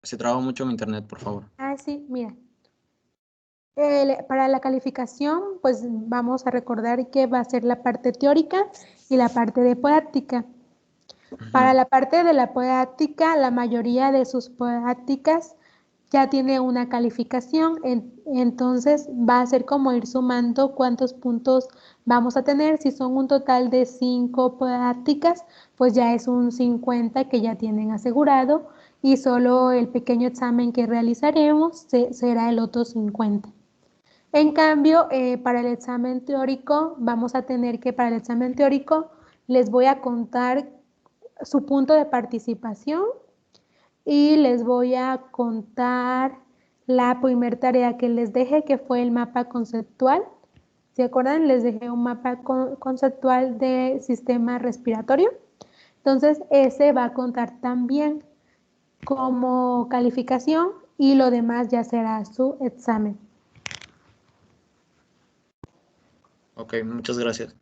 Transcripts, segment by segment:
Se traba mucho mi internet, por favor. Ah, sí, mira. Para la calificación, pues vamos a recordar que va a ser la parte teórica y la parte de práctica. Para la parte de la práctica, la mayoría de sus prácticas ya tiene una calificación, entonces va a ser como ir sumando cuántos puntos vamos a tener. Si son un total de 5 prácticas, pues ya es un 50 que ya tienen asegurado y solo el pequeño examen que realizaremos será el otro 50. En cambio, para el examen teórico, vamos a tener que para el examen teórico les voy a contar su punto de participación y les voy a contar la primer tarea que les dejé, que fue el mapa conceptual. ¿Se acuerdan? Les dejé un mapa conceptual de sistema respiratorio. Entonces, ese va a contar también como calificación y lo demás ya será su examen. Ok, muchas gracias.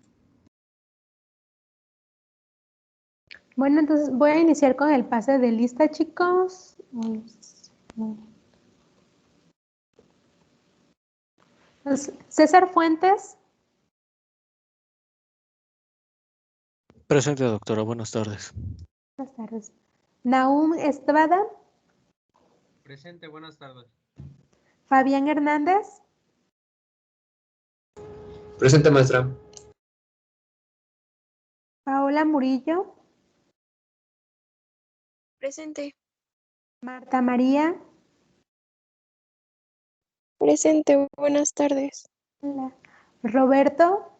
Bueno, entonces voy a iniciar con el pase de lista, chicos. Entonces, César Fuentes. Presente, doctora. Buenas tardes. Buenas tardes. Nahum Estrada. Presente, buenas tardes. Fabián Hernández. Presente, maestra. Paola Murillo. Presente. Marta María. Presente, buenas tardes. Hola. Roberto.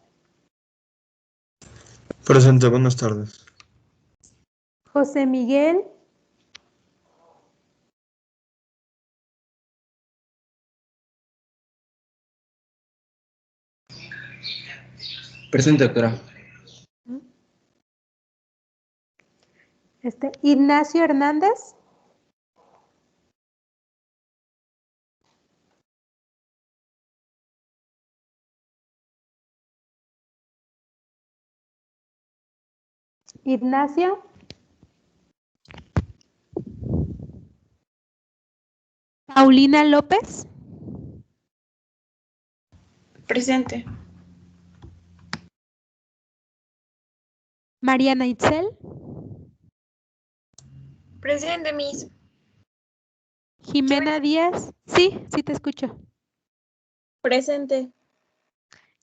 Presente, buenas tardes. José Miguel. Presente, doctora. Ignacio Hernández. Ignacio. Paulina López. Presente. Mariana Itzel. Presente, Miss. Jimena Díaz. Sí, sí te escucho. Presente.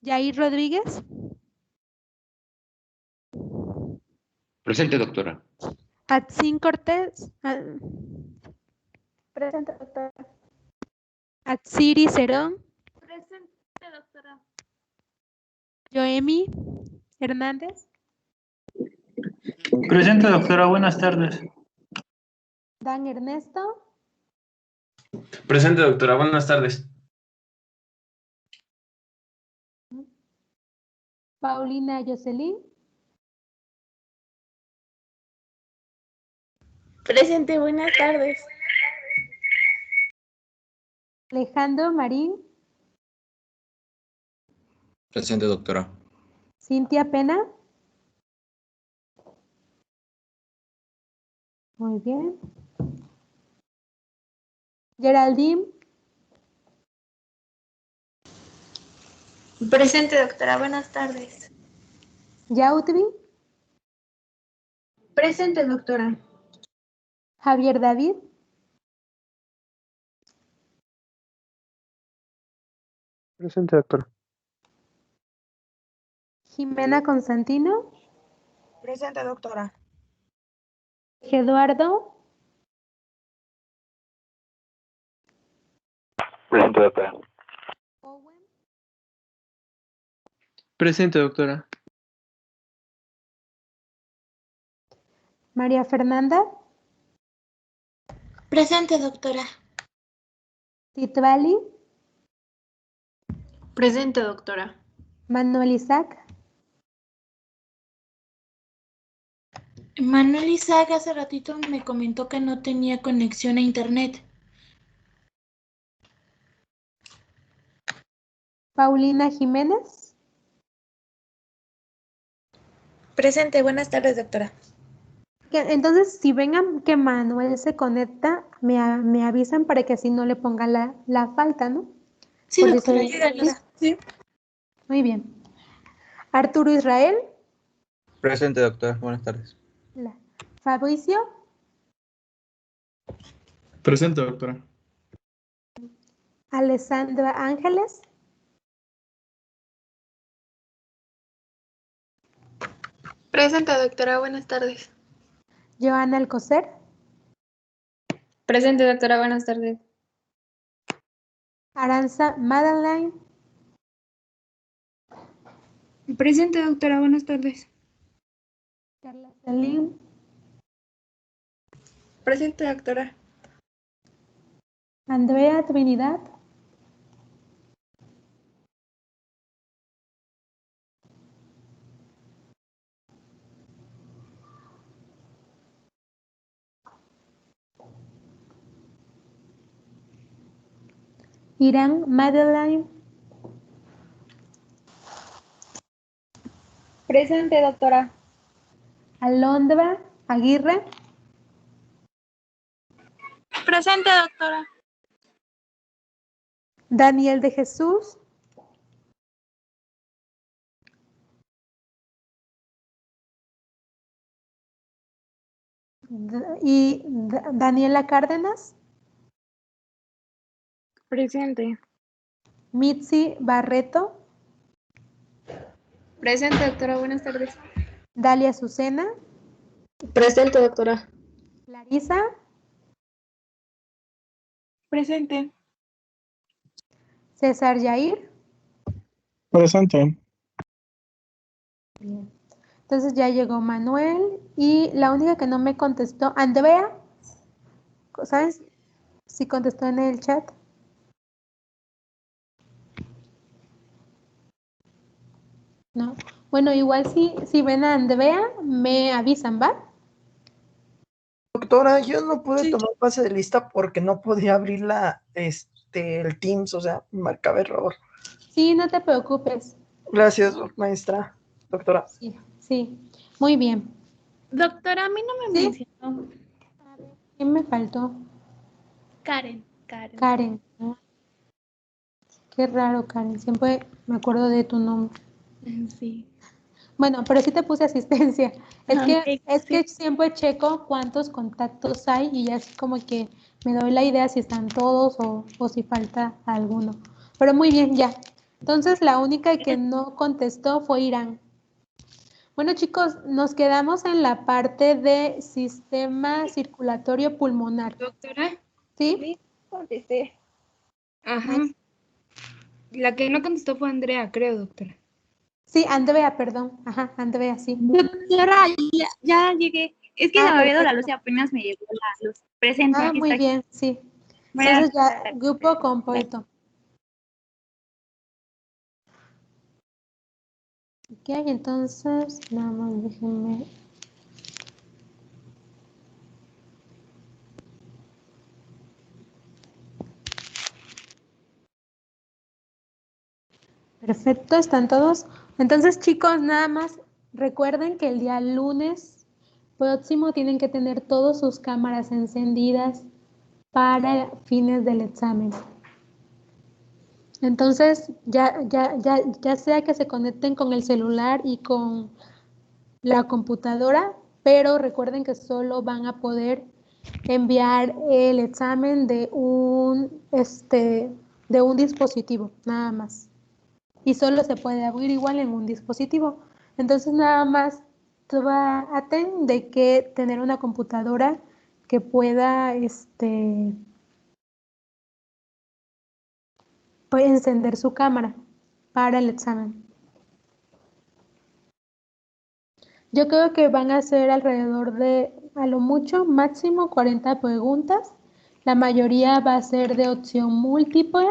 Yair Rodríguez. Presente, doctora. Atsin Cortés. Presente, doctora. Atsiri Cerón. Presente, doctora. Joemi Hernández. Presente, doctora. Buenas tardes. Dan Ernesto. Presente, doctora. Buenas tardes. Paulina Jocelyn. Presente, buenas tardes. Alejandro Marín. Presente, doctora. Cintia Pena. Muy bien. Geraldine. Presente, doctora. Buenas tardes. Yautvi. Presente, doctora. Javier David. Presente, doctora. Jimena Constantino. Presente, doctora. Eduardo. Presente, doctora. Owen. Presente, doctora. María Fernanda. Presente, doctora. Titvali. Presente, doctora. Manuel Isaac. Manuel Isaac hace ratito me comentó que no tenía conexión a internet. Paulina Jiménez. Presente, buenas tardes, doctora. Entonces, si vengan que Manuel se conecta, me avisan para que así no le pongan la falta, ¿no? Sí, Por si doctora, se- díganos. Sí. Muy bien. Arturo Israel, Presente, doctora. Buenas tardes. Fabricio, Presente, doctora. Alessandra Ángeles, Presente, doctora. Buenas tardes. Joana Alcocer, Presente, doctora. Buenas tardes. Aranza Madeline, Presente, doctora. Buenas tardes. Carla Salim, Presente, doctora. Andrea Trinidad, Irán Madeline, Presente, doctora. Alondra Aguirre, Presente, doctora. Daniel de Jesús, Daniela Cárdenas, Presente. Mitzi Barreto, Presente, doctora. Buenas tardes. Dalia Azucena, Presente, doctora. Larisa, Presente. César Yair. Presente. Bien. Entonces ya llegó Manuel y la única que no me contestó, Andrea, ¿sabes si contestó en el chat? No. Bueno, igual si ven a Andrea, me avisan, ¿va? Doctora, yo no pude tomar pase de lista porque no podía abrir el Teams, o sea, marcaba error. Sí, no te preocupes. Gracias, maestra, doctora. Sí, sí. Muy bien. Doctora, a mí no me ¿Sí? mencionó. A ver, ¿quién me faltó? Karen. Karen. Ah, qué raro, Karen. Siempre me acuerdo de tu nombre. Sí. Bueno, pero sí te puse asistencia. Ok, Es sí. que siempre checo cuántos contactos hay y ya es como que me doy la idea si están todos o si falta alguno. Pero muy bien, ya. Entonces la única que no contestó fue Irán. Bueno, chicos, nos quedamos en la parte de sistema circulatorio pulmonar. Doctora, ¿Sí? Contesté. ajá. La que no contestó fue Andrea, creo, doctora. Sí, Andrea, perdón. Ajá, Andrea, sí. Doctora, ya llegué. Es que se me había ido la luz Perfecto. y apenas me llegó la luz. Presente, aquí Muy estoy. bien, sí. Buenas Entonces ya, tardes. grupo completo. Ok, entonces, nada más déjenme. Perfecto, ¿están todos? Entonces, chicos, nada más recuerden que el día lunes próximo tienen que tener todas sus cámaras encendidas para fines del examen. Entonces, ya sea que se conecten con el celular y con la computadora, pero recuerden que solo van a poder enviar el examen de un dispositivo, nada más. Y solo se puede abrir igual en un dispositivo. Entonces, nada más traten de que tener una computadora que pueda puede encender su cámara para el examen. Yo creo que van a ser alrededor de, a lo mucho, máximo 40 preguntas. La mayoría va a ser de opción múltiple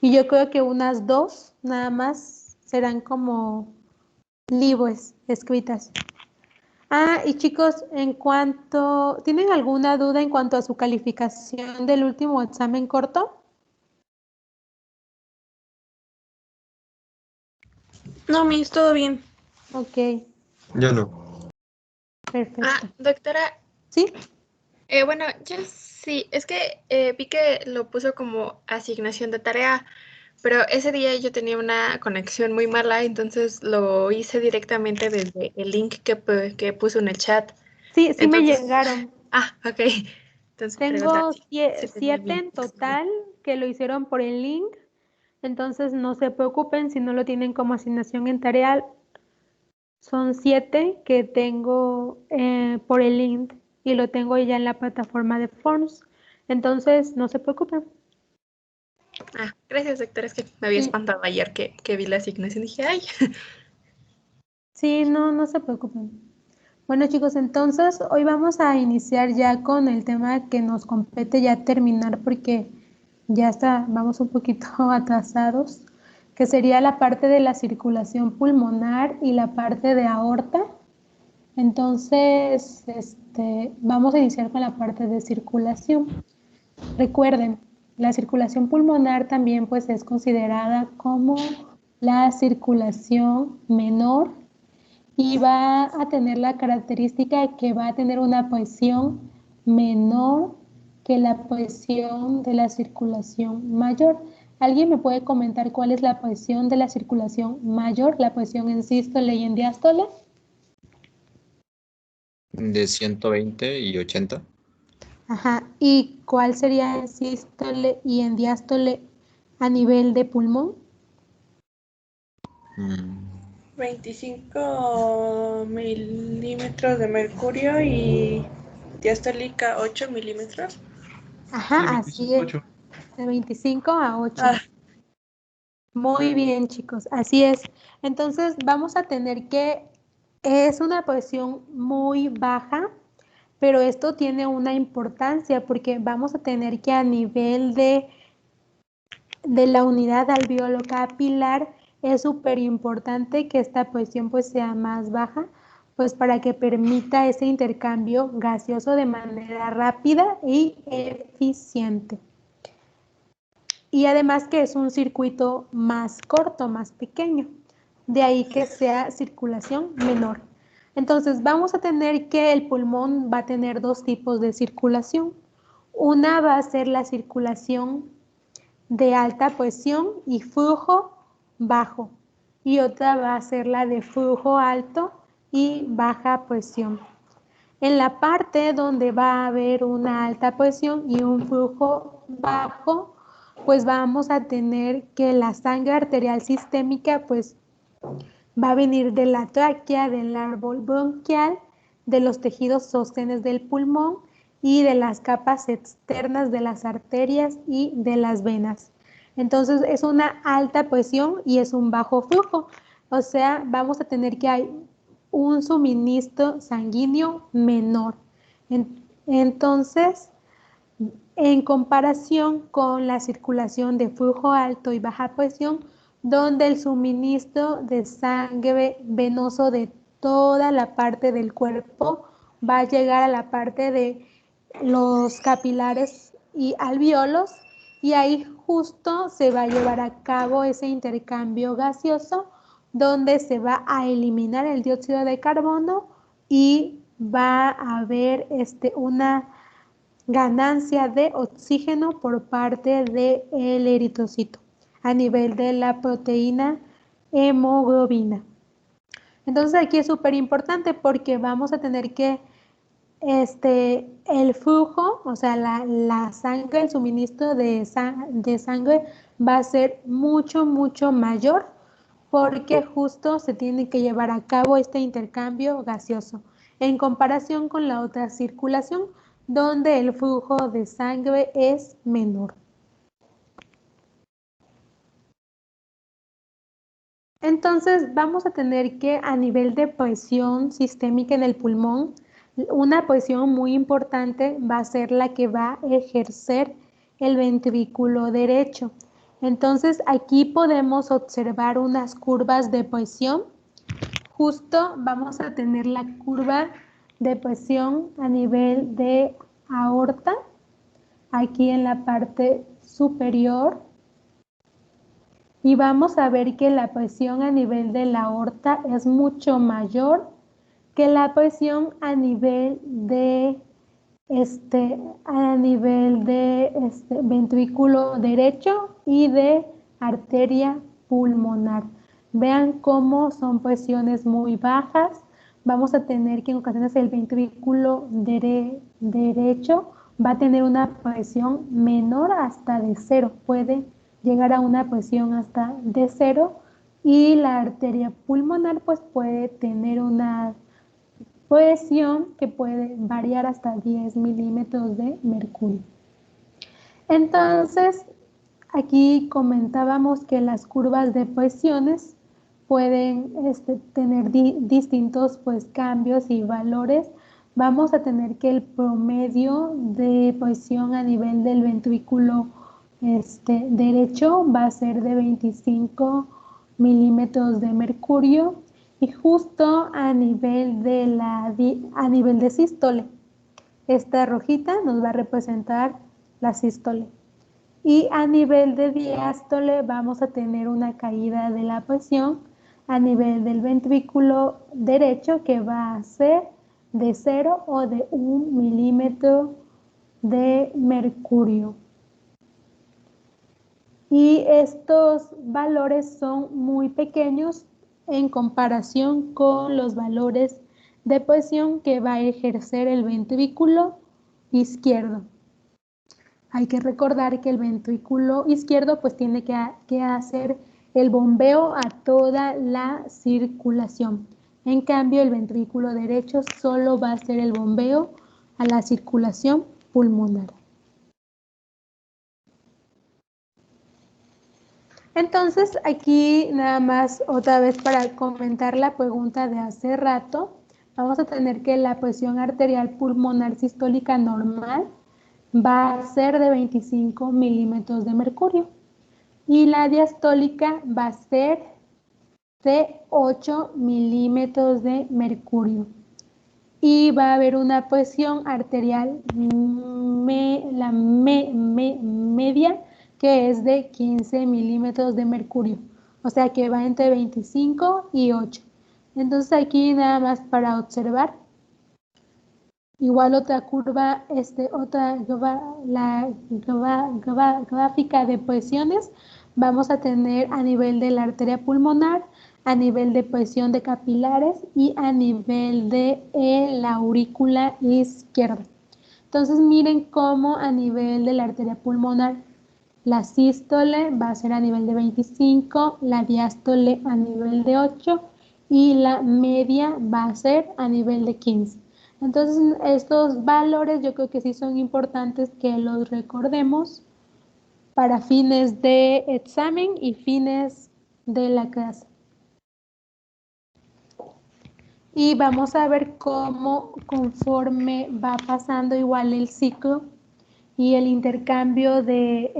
y yo creo que unas 2 nada más serán como libres escritas. Y chicos, ¿tienen alguna duda en cuanto a su calificación del último examen corto? No, Miss, todo bien. Ok. Yo no. Perfecto. Doctora, ¿Sí? bueno, yo sí, es que vi que lo puso como asignación de tarea, pero ese día yo tenía una conexión muy mala, entonces lo hice directamente desde el link que puso en el chat. Sí, sí me Entonces, llegaron. ok. Entonces preguntar Tengo si tenía 7 bien. en total que lo hicieron por el link. Entonces no se preocupen si no lo tienen como asignación en tarea. Son 7 que tengo por el link y lo tengo ya en la plataforma de Forms. Entonces no se preocupen. Gracias, doctora. Es que me había Sí. espantado ayer que vi la asignación. Dije, ay. Sí, no se preocupen. Bueno, chicos, entonces hoy vamos a iniciar ya con el tema que nos compete ya terminar porque ya vamos un poquito atrasados, que sería la parte de la circulación pulmonar y la parte de aorta. Entonces, vamos a iniciar con la parte de circulación. Recuerden, la circulación pulmonar también pues es considerada como la circulación menor y va a tener la característica que va a tener una presión menor que la presión de la circulación mayor. ¿Alguien me puede comentar cuál es la presión de la circulación mayor, la presión en sístole y en diástole? De 120 y 80. Ajá, ¿y cuál sería en sístole y en diástole a nivel de pulmón? 25 milímetros de mercurio y diastólica 8 milímetros. Ajá, así es, de 25 a 8. Muy bien, chicos, así es. Entonces vamos a tener que, es una presión muy baja, pero esto tiene una importancia porque vamos a tener que a nivel de la unidad alveolo capilar es súper importante que esta presión pues sea más baja, pues para que permita ese intercambio gaseoso de manera rápida y eficiente. Y además que es un circuito más corto, más pequeño, de ahí que sea circulación menor. Entonces vamos a tener que el pulmón va a tener dos tipos de circulación. Una va a ser la circulación de alta presión y flujo bajo, y otra va a ser la de flujo alto y baja presión. En la parte donde va a haber una alta presión y un flujo bajo, pues vamos a tener que la sangre arterial sistémica pues va a venir de la tráquea, del árbol bronquial, de los tejidos sóstenes del pulmón y de las capas externas de las arterias y de las venas. Entonces es una alta presión y es un bajo flujo. O sea, vamos a tener que hay un suministro sanguíneo menor. Entonces, en comparación con la circulación de flujo alto y baja presión, donde el suministro de sangre venoso de toda la parte del cuerpo va a llegar a la parte de los capilares y alveolos, y ahí justo se va a llevar a cabo ese intercambio gaseoso donde se va a eliminar el dióxido de carbono y va a haber una ganancia de oxígeno por parte del eritrocito a nivel de la proteína hemoglobina. Entonces aquí es súper importante porque vamos a tener que el flujo, o sea, la sangre, el suministro de sangre va a ser mucho mayor porque justo se tiene que llevar a cabo este intercambio gaseoso en comparación con la otra circulación donde el flujo de sangre es menor. Entonces vamos a tener que a nivel de presión sistémica en el pulmón, una presión muy importante va a ser la que va a ejercer el ventrículo derecho. Entonces aquí podemos observar unas curvas de presión. Justo vamos a tener la curva de presión a nivel de aorta, aquí en la parte superior. Y vamos a ver que la presión a nivel de la aorta es mucho mayor que la presión a nivel de ventrículo derecho y de arteria pulmonar. Vean cómo son presiones muy bajas. Vamos a tener que en ocasiones el ventrículo derecho va a tener una presión menor hasta de 0. Puede llegar a una presión hasta de 0 y la arteria pulmonar pues puede tener una presión que puede variar hasta 10 milímetros de mercurio. Entonces, aquí comentábamos que las curvas de presiones pueden tener distintos pues, cambios y valores. Vamos a tener que el promedio de presión a nivel del ventrículo derecho va a ser de 25 milímetros de mercurio y justo a nivel de sístole. Esta rojita nos va a representar la sístole. Y a nivel de diástole vamos a tener una caída de la presión a nivel del ventrículo derecho que va a ser de 0 o de 1 milímetro de mercurio. Y estos valores son muy pequeños en comparación con los valores de presión que va a ejercer el ventrículo izquierdo. Hay que recordar que el ventrículo izquierdo pues tiene que hacer el bombeo a toda la circulación. En cambio, el ventrículo derecho solo va a hacer el bombeo a la circulación pulmonar. Entonces, aquí nada más otra vez para comentar la pregunta de hace rato, vamos a tener que la presión arterial pulmonar sistólica normal va a ser de 25 milímetros de mercurio y la diastólica va a ser de 8 milímetros de mercurio. Y va a haber una presión arterial media que es de 15 milímetros de mercurio, o sea que va entre 25 y 8. Entonces aquí nada más para observar, igual otra curva, la gráfica de presiones, vamos a tener a nivel de la arteria pulmonar, a nivel de presión de capilares y a nivel de la aurícula izquierda. Entonces miren cómo a nivel de la arteria pulmonar la sístole va a ser a nivel de 25, la diástole a nivel de 8 y la media va a ser a nivel de 15. Entonces estos valores yo creo que sí son importantes que los recordemos para fines de examen y fines de la clase. Y vamos a ver cómo conforme va pasando igual el ciclo y el intercambio de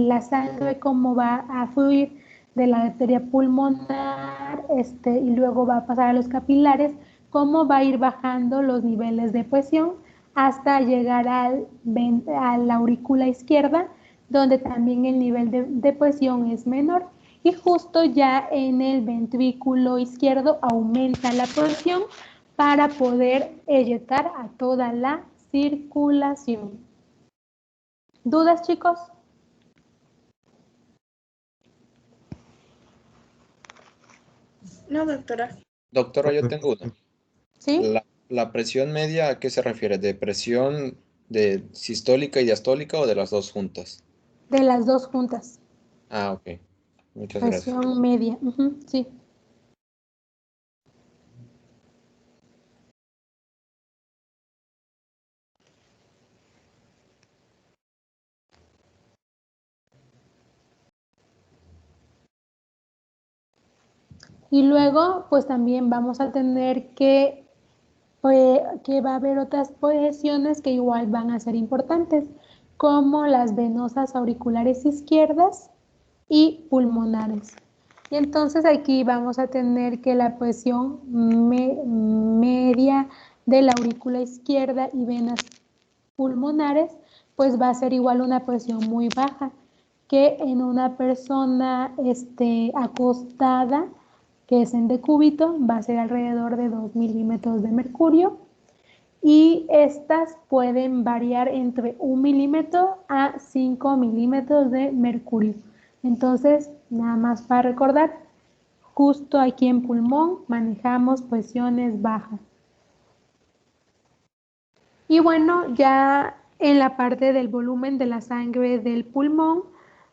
la sangre, cómo va a fluir de la arteria pulmonar y luego va a pasar a los capilares, cómo va a ir bajando los niveles de presión hasta llegar a la aurícula izquierda, donde también el nivel de presión es menor. Y justo ya en el ventrículo izquierdo aumenta la presión para poder eyectar a toda la circulación. ¿Dudas, chicos? No, doctora. Doctora, yo tengo una. ¿Sí? ¿La presión media a qué se refiere? ¿De presión de sistólica y diastólica o de las dos juntas? De las dos juntas. Ah, ok. Muchas gracias. Presión media, sí. Y luego, pues también vamos a tener que va a haber otras presiones que igual van a ser importantes, como las venosas auriculares izquierdas y pulmonares. Y entonces aquí vamos a tener que la presión media de la aurícula izquierda y venas pulmonares, pues va a ser igual una presión muy baja, que en una persona acostada que es en decúbito, va a ser alrededor de 2 milímetros de mercurio. Y estas pueden variar entre 1 milímetro a 5 milímetros de mercurio. Entonces, nada más para recordar, justo aquí en pulmón manejamos presiones bajas. Y bueno, ya en la parte del volumen de la sangre del pulmón,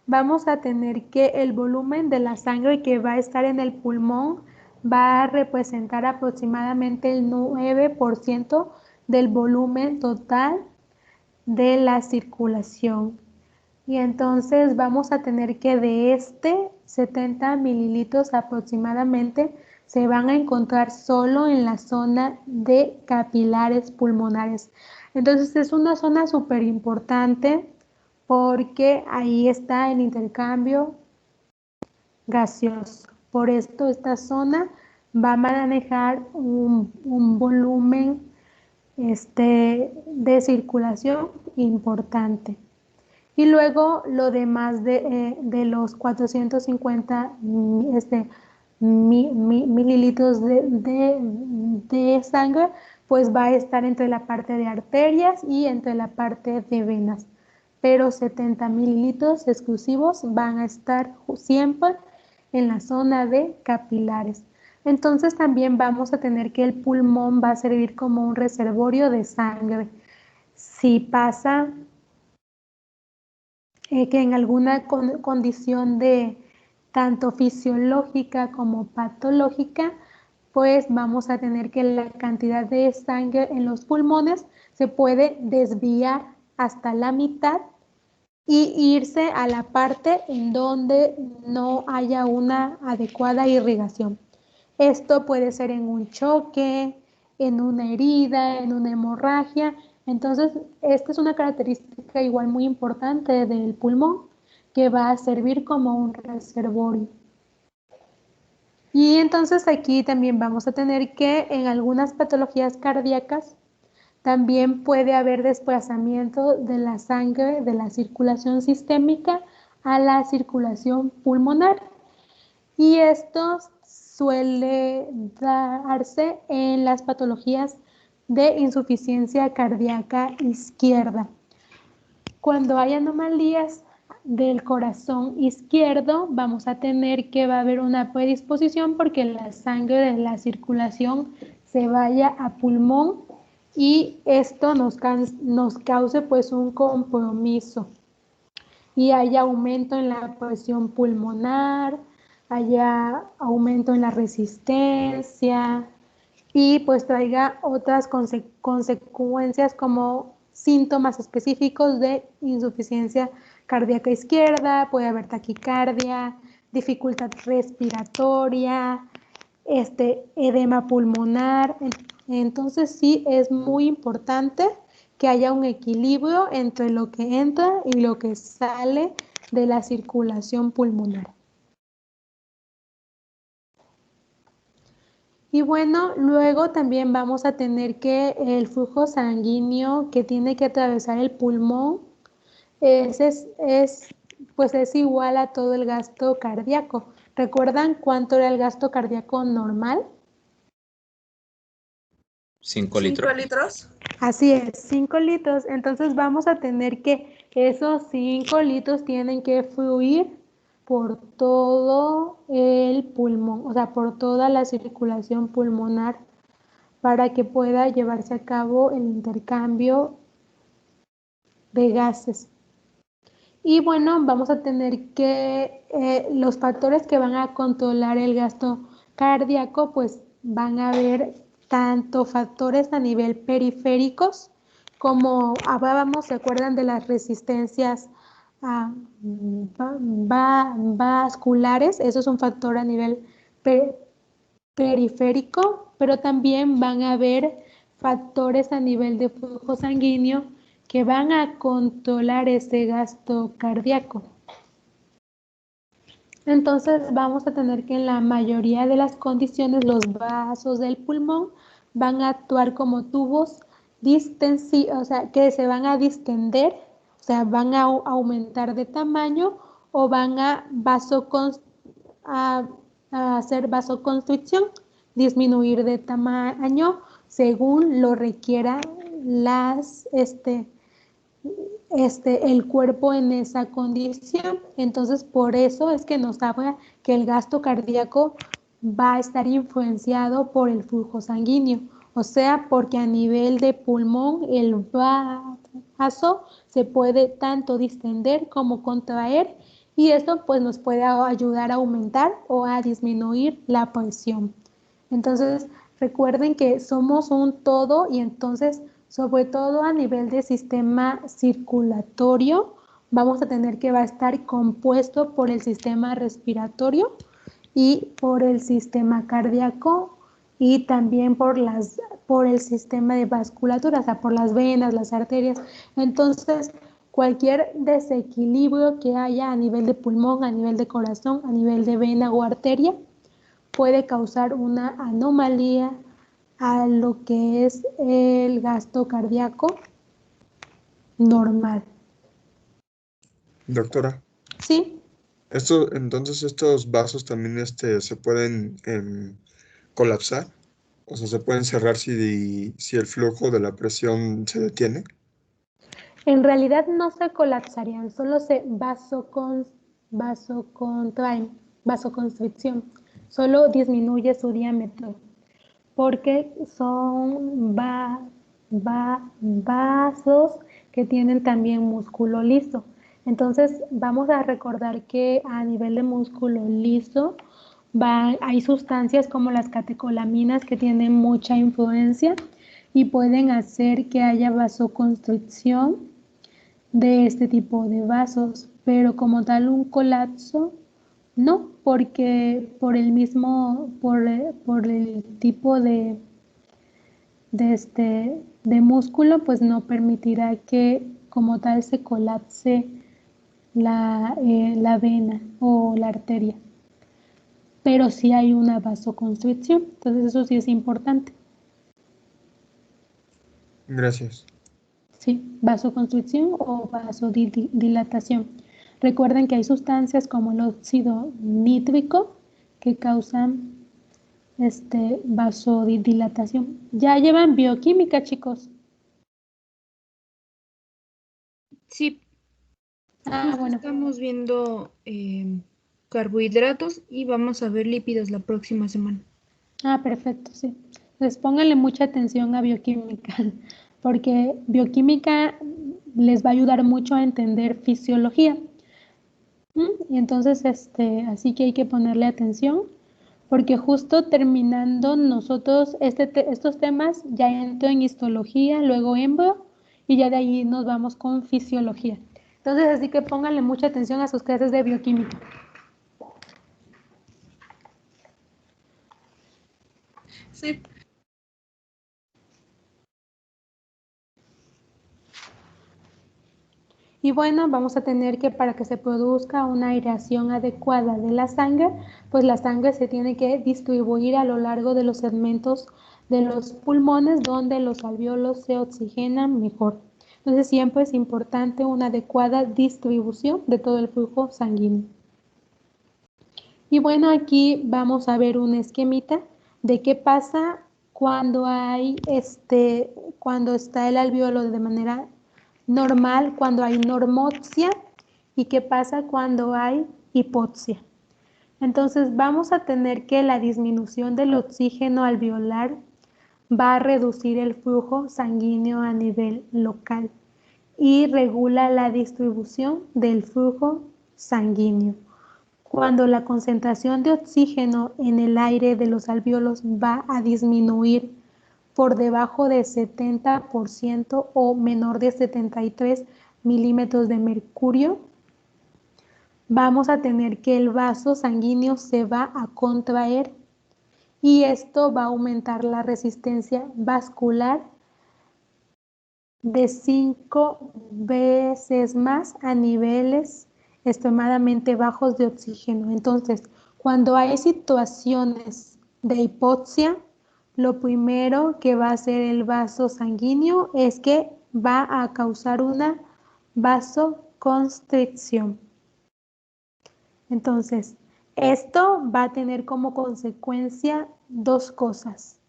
vamos a tener que el volumen de la sangre que va a estar en el pulmón va a representar aproximadamente el 9% del volumen total de la circulación. Y entonces vamos a tener que de 70 mililitros aproximadamente se van a encontrar solo en la zona de capilares pulmonares. Entonces es una zona súper importante porque ahí está el intercambio gaseoso. Por esto esta zona va a manejar un volumen de circulación importante. Y luego lo demás de los 450 mililitros de sangre, pues va a estar entre la parte de arterias y entre la parte de venas. Pero 70 mililitros exclusivos van a estar siempre en la zona de capilares. Entonces también vamos a tener que el pulmón va a servir como un reservorio de sangre. Si pasa que en alguna condición de tanto fisiológica como patológica, pues vamos a tener que la cantidad de sangre en los pulmones se puede desviar hasta la mitad y irse a la parte en donde no haya una adecuada irrigación. Esto puede ser en un choque, en una herida, en una hemorragia. Entonces, esta es una característica igual muy importante del pulmón que va a servir como un reservorio. Y entonces aquí también vamos a tener que en algunas patologías cardíacas también puede haber desplazamiento de la sangre de la circulación sistémica a la circulación pulmonar. Y esto suele darse en las patologías de insuficiencia cardíaca izquierda. Cuando hay anomalías del corazón izquierdo, vamos a tener que va a haber una predisposición porque la sangre de la circulación se vaya a pulmón y esto nos cause pues un compromiso y haya aumento en la presión pulmonar, haya aumento en la resistencia y pues traiga otras consecuencias como síntomas específicos de insuficiencia cardíaca izquierda, puede haber taquicardia, dificultad respiratoria, edema pulmonar. Entonces sí es muy importante que haya un equilibrio entre lo que entra y lo que sale de la circulación pulmonar. Y bueno, luego también vamos a tener que el flujo sanguíneo que tiene que atravesar el pulmón es igual a todo el gasto cardíaco. ¿Recuerdan cuánto era el gasto cardíaco normal? 5 litros. 5 litros. Así es, 5 litros. Entonces vamos a tener que esos 5 litros tienen que fluir por todo el pulmón, o sea, por toda la circulación pulmonar para que pueda llevarse a cabo el intercambio de gases. Y bueno, vamos a tener que los factores que van a controlar el gasto cardíaco, pues van a haber tanto factores a nivel periféricos, como hablábamos, ¿se acuerdan de las resistencias vasculares? Eso es un factor a nivel periférico, pero también van a haber factores a nivel de flujo sanguíneo que van a controlar ese gasto cardíaco. Entonces vamos a tener que en la mayoría de las condiciones los vasos del pulmón van a actuar como tubos o sea, que se van a distender, o sea, van a aumentar de tamaño o van a a hacer vasoconstricción, disminuir de tamaño según lo requiera el cuerpo en esa condición. Entonces, por eso es que nos habla que el gasto cardíaco va a estar influenciado por el flujo sanguíneo, o sea, porque a nivel de pulmón el vaso se puede tanto distender como contraer, y esto pues nos puede ayudar a aumentar o a disminuir la presión. Entonces, recuerden que somos un todo, y entonces, sobre todo a nivel de sistema circulatorio, vamos a tener que va a estar compuesto por el sistema respiratorio y por el sistema cardíaco, y también por el sistema de vasculatura, o sea, por las venas, las arterias. Entonces, cualquier desequilibrio que haya a nivel de pulmón, a nivel de corazón, a nivel de vena o arteria, puede causar una anomalía a lo que es el gasto cardíaco normal. Doctora, ¿Sí? entonces estos vasos también se pueden colapsar, o sea, se pueden cerrar si el flujo de la presión se detiene. En realidad no se colapsarían, solo se vasocontraen, vasoconstricción, solo disminuye su diámetro, porque son vasos que tienen también músculo liso. Entonces vamos a recordar que a nivel de músculo liso hay sustancias como las catecolaminas que tienen mucha influencia y pueden hacer que haya vasoconstricción de este tipo de vasos, pero como tal un colapso no, porque por el tipo de músculo, pues no permitirá que como tal se colapse la vena o la arteria, pero sí hay una vasoconstricción, entonces eso sí es importante. Gracias. Sí, vasoconstricción o vasodilatación. Recuerden que hay sustancias como el óxido nítrico que causan vasodilatación. Ya llevan bioquímica, chicos. Sí, Ah, bueno. estamos viendo carbohidratos y vamos a ver lípidos la próxima semana. Ah, perfecto, sí. Pues pónganle mucha atención a bioquímica, porque bioquímica les va a ayudar mucho a entender fisiología. Y entonces, así que hay que ponerle atención, porque justo terminando nosotros estos temas, ya entro en histología, luego embrio, y ya de ahí nos vamos con fisiología. Entonces, así que pónganle mucha atención a sus clases de bioquímica. Sí. Y bueno, vamos a tener que, para que se produzca una aireación adecuada de la sangre, pues la sangre se tiene que distribuir a lo largo de los segmentos de los pulmones, donde los alvéolos se oxigenan mejor. Entonces siempre es importante una adecuada distribución de todo el flujo sanguíneo. Y bueno, aquí vamos a ver un esquemita de qué pasa cuando hay cuando está el alvéolo de manera normal, cuando hay normoxia, y qué pasa cuando hay hipoxia. Entonces vamos a tener que la disminución del oxígeno alveolar va a reducir el flujo sanguíneo a nivel local y regula la distribución del flujo sanguíneo. Cuando la concentración de oxígeno en el aire de los alvéolos va a disminuir por debajo de 70% o menor de 73 milímetros de mercurio, vamos a tener que el vaso sanguíneo se va a contraer, y esto va a aumentar la resistencia vascular de 5 veces más a niveles extremadamente bajos de oxígeno. Entonces, cuando hay situaciones de hipoxia, lo primero que va a hacer el vaso sanguíneo es que va a causar una vasoconstricción. Entonces, Esto va a tener como consecuencia dos cosas.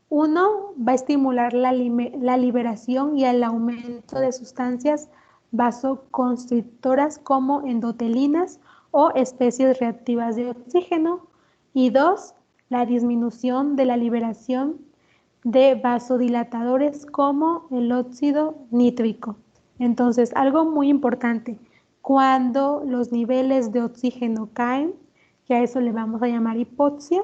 Uno, va a estimular la liberación y el aumento de sustancias vasoconstrictoras como endotelinas o especies reactivas de oxígeno. Y dos, la disminución de la liberación de vasodilatadores como el óxido nítrico. Entonces, algo muy importante, cuando los niveles de oxígeno caen, que a eso le vamos a llamar hipoxia,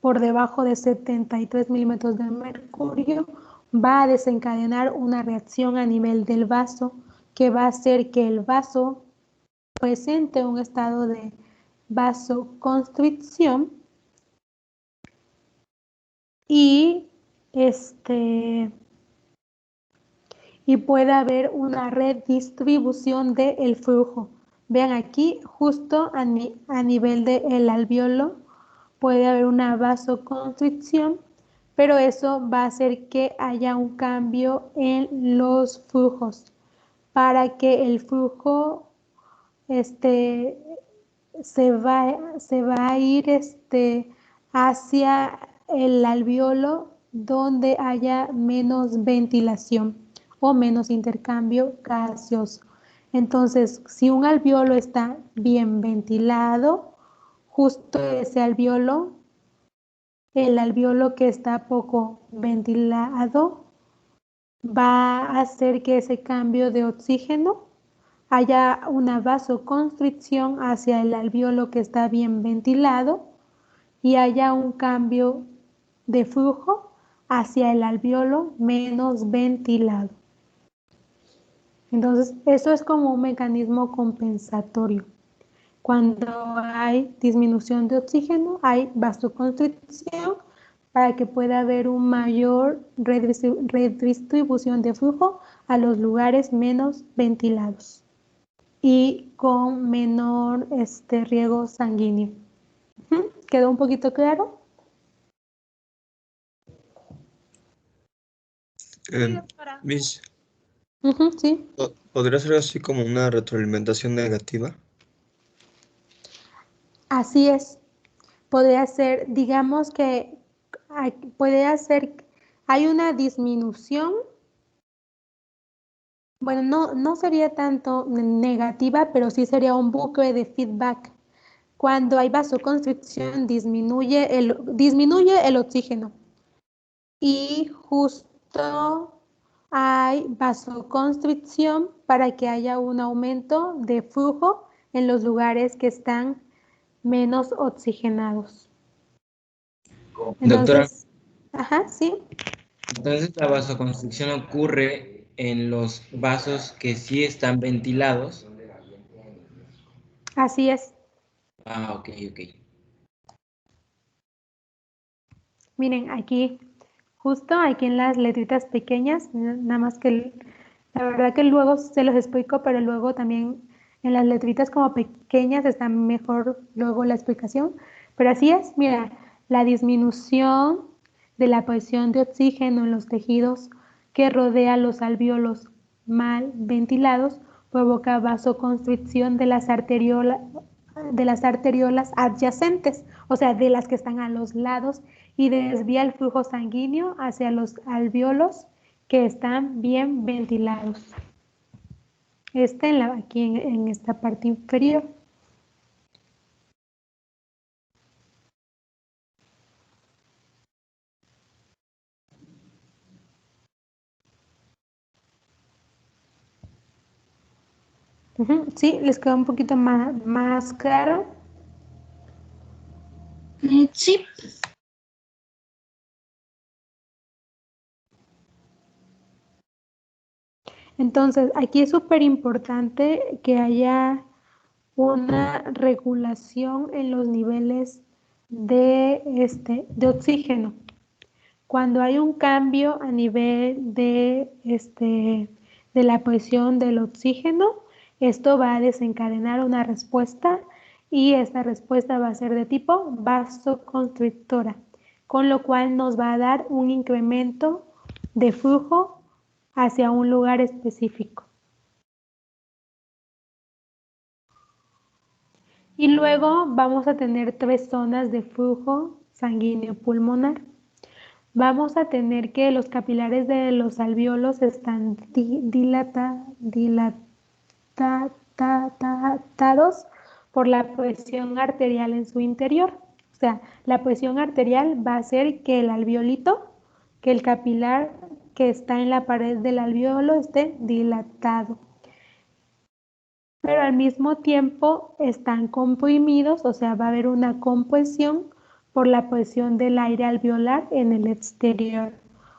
por debajo de 73 milímetros de mercurio, va a desencadenar una reacción a nivel del vaso que va a hacer que el vaso presente un estado de vasoconstricción y puede haber una redistribución del flujo. Vean aquí, justo a nivel del alveolo, puede haber una vasoconstricción, pero eso va a hacer que haya un cambio en los flujos para que el flujo se va a ir hacia el alveolo donde haya menos ventilación o menos intercambio gaseoso. Entonces, si un alveolo está bien ventilado, justo ese alveolo, el alveolo que está poco ventilado, va a hacer que ese cambio de oxígeno haya una vasoconstricción hacia el alveolo que está bien ventilado y haya un cambio de flujo hacia el alveolo menos ventilado. Entonces, eso es como un mecanismo compensatorio. Cuando hay disminución de oxígeno, hay vasoconstricción para que pueda haber una mayor redistribución de flujo a los lugares menos ventilados y con menor riego sanguíneo. ¿Quedó un poquito claro? Miss, Sí. ¿podría ser así como una retroalimentación negativa? Así es. Podría ser, digamos que hay una disminución. Bueno, no sería tanto negativa, pero sí sería un bucle de feedback. Cuando hay vasoconstricción, disminuye el oxígeno. Y justo hay vasoconstricción para que haya un aumento de flujo en los lugares que están menos oxigenados. Doctora, Entonces, ajá, sí. entonces la vasoconstricción ocurre en los vasos que sí están ventilados. Así es. Ah, ok. Miren, aquí, justo aquí en las letritas pequeñas, nada más que la verdad que luego se los explico, pero luego también en las letritas como pequeñas está mejor luego la explicación. Pero así es, mira, la disminución de la presión de oxígeno en los tejidos que rodea los alvéolos mal ventilados provoca vasoconstricción de las arteriolas adyacentes, o sea, de las que están a los lados, y desvía el flujo sanguíneo hacia los alvéolos que están bien ventilados. Aquí en esta parte inferior. Sí, les queda un poquito más claro. Sí. Entonces, aquí es súper importante que haya una regulación en los niveles de oxígeno. Cuando hay un cambio a nivel de la presión del oxígeno, esto va a desencadenar una respuesta y esta respuesta va a ser de tipo vasoconstrictora, con lo cual nos va a dar un incremento de flujo hacia un lugar específico. Y luego vamos a tener 3 zonas de flujo sanguíneo pulmonar. Vamos a tener que los capilares de los alvéolos están dilatados por la presión arterial en su interior. O sea, la presión arterial va a hacer que el alveolito, que el capilar que está en la pared del alvéolo esté dilatado. Pero al mismo tiempo están comprimidos, o sea, va a haber una compresión por la presión del aire alveolar en el exterior.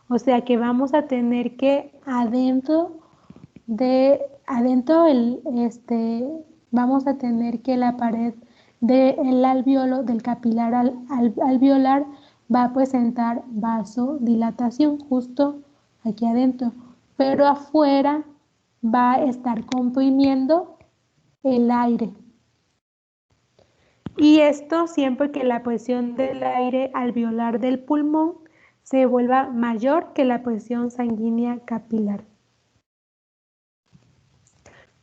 O sea que vamos a tener que vamos a tener que la pared del alvéolo, del capilar alveolar, va a presentar vasodilatación justo aquí adentro, pero afuera va a estar comprimiendo el aire. Y esto siempre que la presión del aire alveolar del pulmón se vuelva mayor que la presión sanguínea capilar.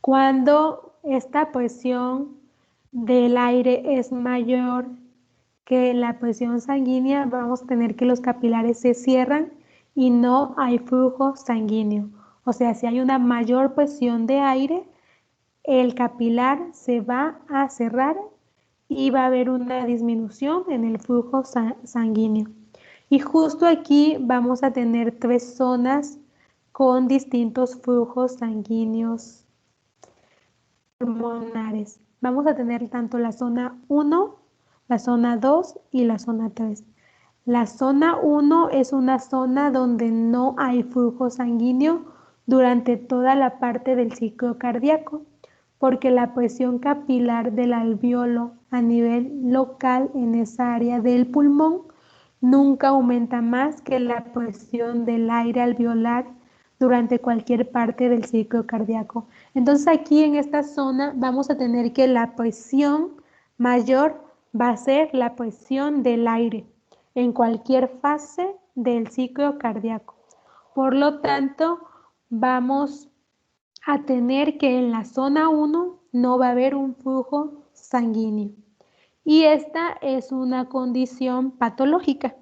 Cuando esta presión del aire es mayor que la presión sanguínea, vamos a tener que los capilares se cierran y no hay flujo sanguíneo. O sea, si hay una mayor presión de aire, el capilar se va a cerrar y va a haber una disminución en el flujo sanguíneo. Y justo aquí vamos a tener 3 zonas con distintos flujos sanguíneos pulmonares. Vamos a tener tanto la zona 1, la zona 2 y la zona 3. La zona 1 es una zona donde no hay flujo sanguíneo durante toda la parte del ciclo cardíaco, porque la presión capilar del alvéolo a nivel local en esa área del pulmón nunca aumenta más que la presión del aire alveolar durante cualquier parte del ciclo cardíaco. Entonces aquí en esta zona vamos a tener que la presión mayor va a ser la presión del aire en cualquier fase del ciclo cardíaco. Por lo tanto, vamos a tener que en la zona 1 no va a haber un flujo sanguíneo. Y esta es una condición patológica.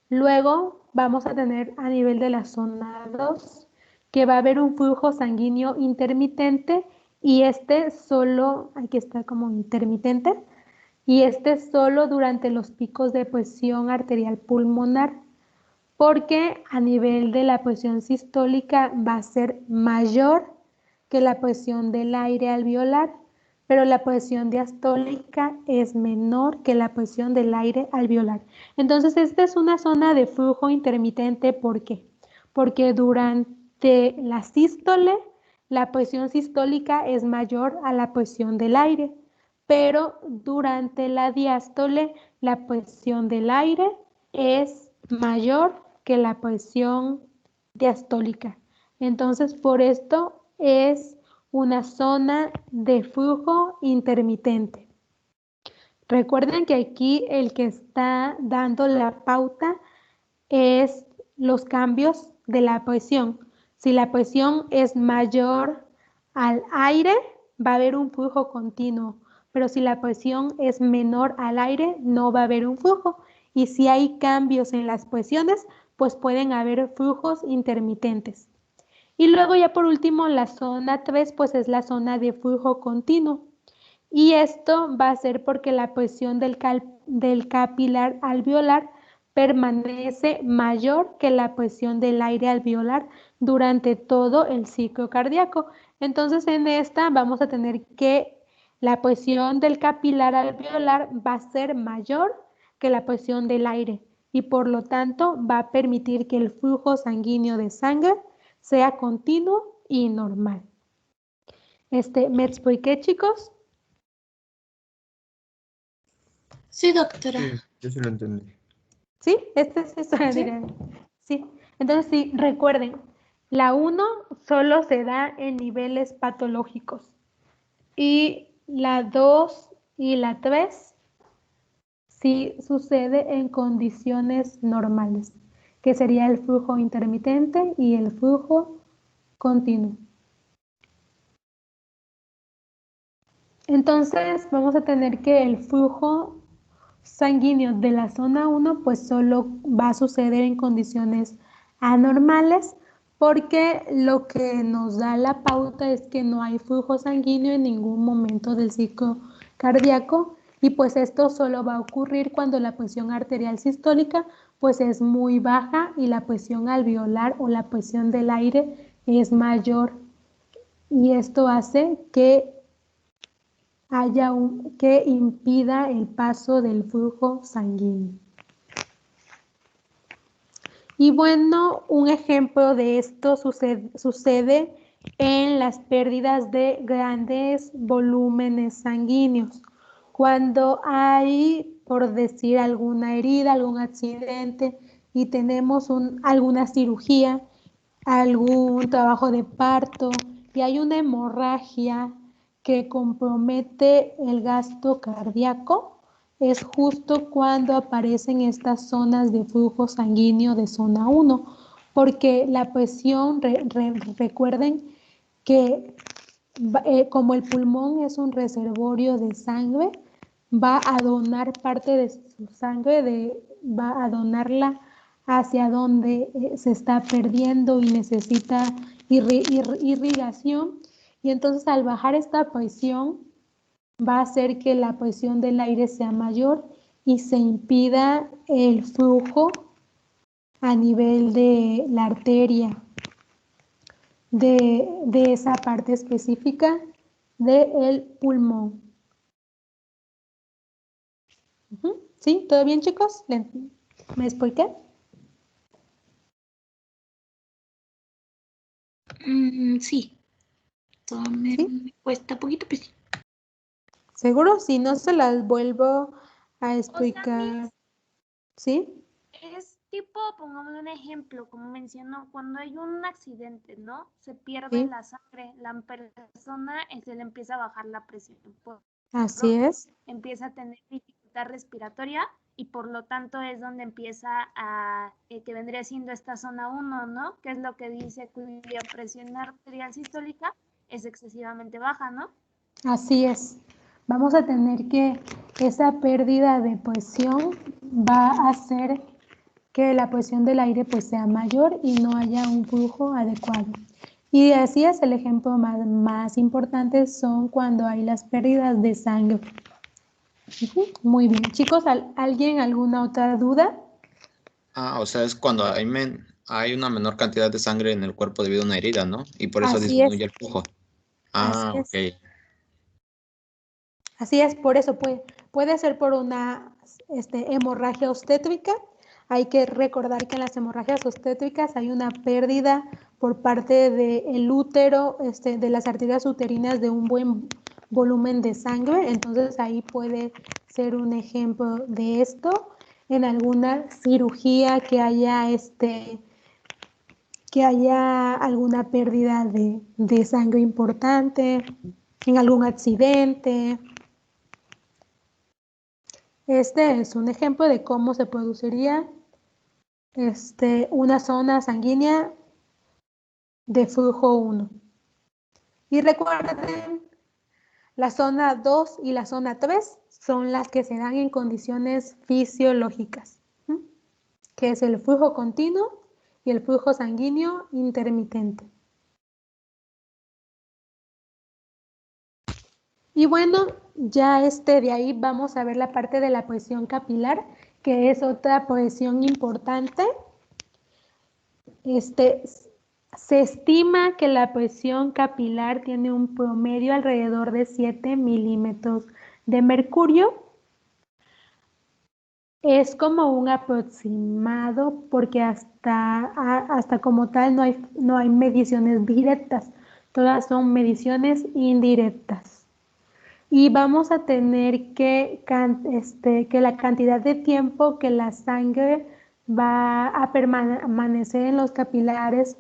Luego vamos a tener a nivel de la zona 2 que va a haber un flujo sanguíneo intermitente y este solo, aquí está como intermitente, y este solo durante los picos de presión arterial pulmonar, porque a nivel de la presión sistólica va a ser mayor que la presión del aire alveolar, pero la presión diastólica es menor que la presión del aire alveolar. Entonces, esta es una zona de flujo intermitente. ¿Por qué? Porque durante la sístole, la presión sistólica es mayor a la presión del aire, pero durante la diástole, la presión del aire es mayor que la presión diastólica. Entonces, por esto es una zona de flujo intermitente. Recuerden que aquí el que está dando la pauta es los cambios de la presión. Si la presión es mayor al aire, va a haber un flujo continuo, pero si la presión es menor al aire, no va a haber un flujo. Y si hay cambios en las presiones, pues pueden haber flujos intermitentes. Y luego ya por último la zona 3 pues es la zona de flujo continuo. Y esto va a ser porque la presión del capilar alveolar permanece mayor que la presión del aire alveolar durante todo el ciclo cardíaco. Entonces en esta vamos a tener que la presión del capilar alveolar va a ser mayor que la presión del aire y por lo tanto va a permitir que el flujo sanguíneo de sangre sea continuo y normal. ¿Me expliqué, chicos? Sí, doctora. Sí, yo sí lo entendí. ¿Sí? Sí. Entonces, sí, recuerden, la 1 solo se da en niveles patológicos y la 2 y la 3 sí sucede en condiciones normales, que sería el flujo intermitente y el flujo continuo. Entonces vamos a tener que el flujo sanguíneo de la zona 1 pues solo va a suceder en condiciones anormales porque lo que nos da la pauta es que no hay flujo sanguíneo en ningún momento del ciclo cardíaco y pues esto solo va a ocurrir cuando la presión arterial sistólica pues es muy baja y la presión alveolar o la presión del aire es mayor y esto hace que que impida el paso del flujo sanguíneo. Y bueno, un ejemplo de esto sucede en las pérdidas de grandes volúmenes sanguíneos. Cuando hay, por decir, alguna herida, algún accidente y tenemos alguna cirugía, algún trabajo de parto y hay una hemorragia que compromete el gasto cardíaco, es justo cuando aparecen estas zonas de flujo sanguíneo de zona 1, porque la presión, recuerden que como el pulmón es un reservorio de sangre, va a donar parte de su sangre, va a donarla hacia donde se está perdiendo y necesita irrigación. Y entonces al bajar esta presión va a hacer que la presión del aire sea mayor y se impida el flujo a nivel de la arteria de esa parte específica del pulmón. ¿Sí? ¿Todo bien, chicos? ¿Me expliqué? Sí. Todo me cuesta poquito, pues sí. ¿Seguro? Si no, se las vuelvo a explicar. ¿Sí? Es tipo, pongamos un ejemplo, como mencionó, cuando hay un accidente, ¿no? Se pierde la sangre, la persona se le empieza a bajar la presión. Así es. Empieza a tener dificultad respiratoria y por lo tanto es donde empieza a, que vendría siendo esta zona 1, ¿no? Que es lo que dice cuya presión arterial sistólica es excesivamente baja, ¿no? Así es. Vamos a tener que esa pérdida de presión va a hacer que la presión del aire pues sea mayor y no haya un flujo adecuado. Y así es, el ejemplo más importante son cuando hay las pérdidas de sangre. Muy bien. Chicos, ¿alguien alguna otra duda? O sea, es cuando hay una menor cantidad de sangre en el cuerpo debido a una herida, ¿no? Y por eso Así disminuye es. el flujo. Así es. Ok. Así es, por eso puede ser por una hemorragia obstétrica. Hay que recordar que en las hemorragias obstétricas hay una pérdida por parte del útero, de las arterias uterinas de un buen volumen de sangre. Entonces ahí puede ser un ejemplo de esto. En alguna cirugía que haya alguna pérdida de sangre importante, en algún accidente. Este es un ejemplo de cómo se produciría una zona sanguínea de flujo 1. Y recuerden, la zona 2 y la zona 3 son las que se dan en condiciones fisiológicas, que es el flujo continuo y el flujo sanguíneo intermitente. Y bueno, ya de ahí vamos a ver la parte de la presión capilar, que es otra presión importante. Se estima que la presión capilar tiene un promedio alrededor de 7 milímetros de mercurio. Es como un aproximado porque hasta como tal no hay mediciones directas, todas son mediciones indirectas. Y vamos a tener que la cantidad de tiempo que la sangre va a permanecer en los capilares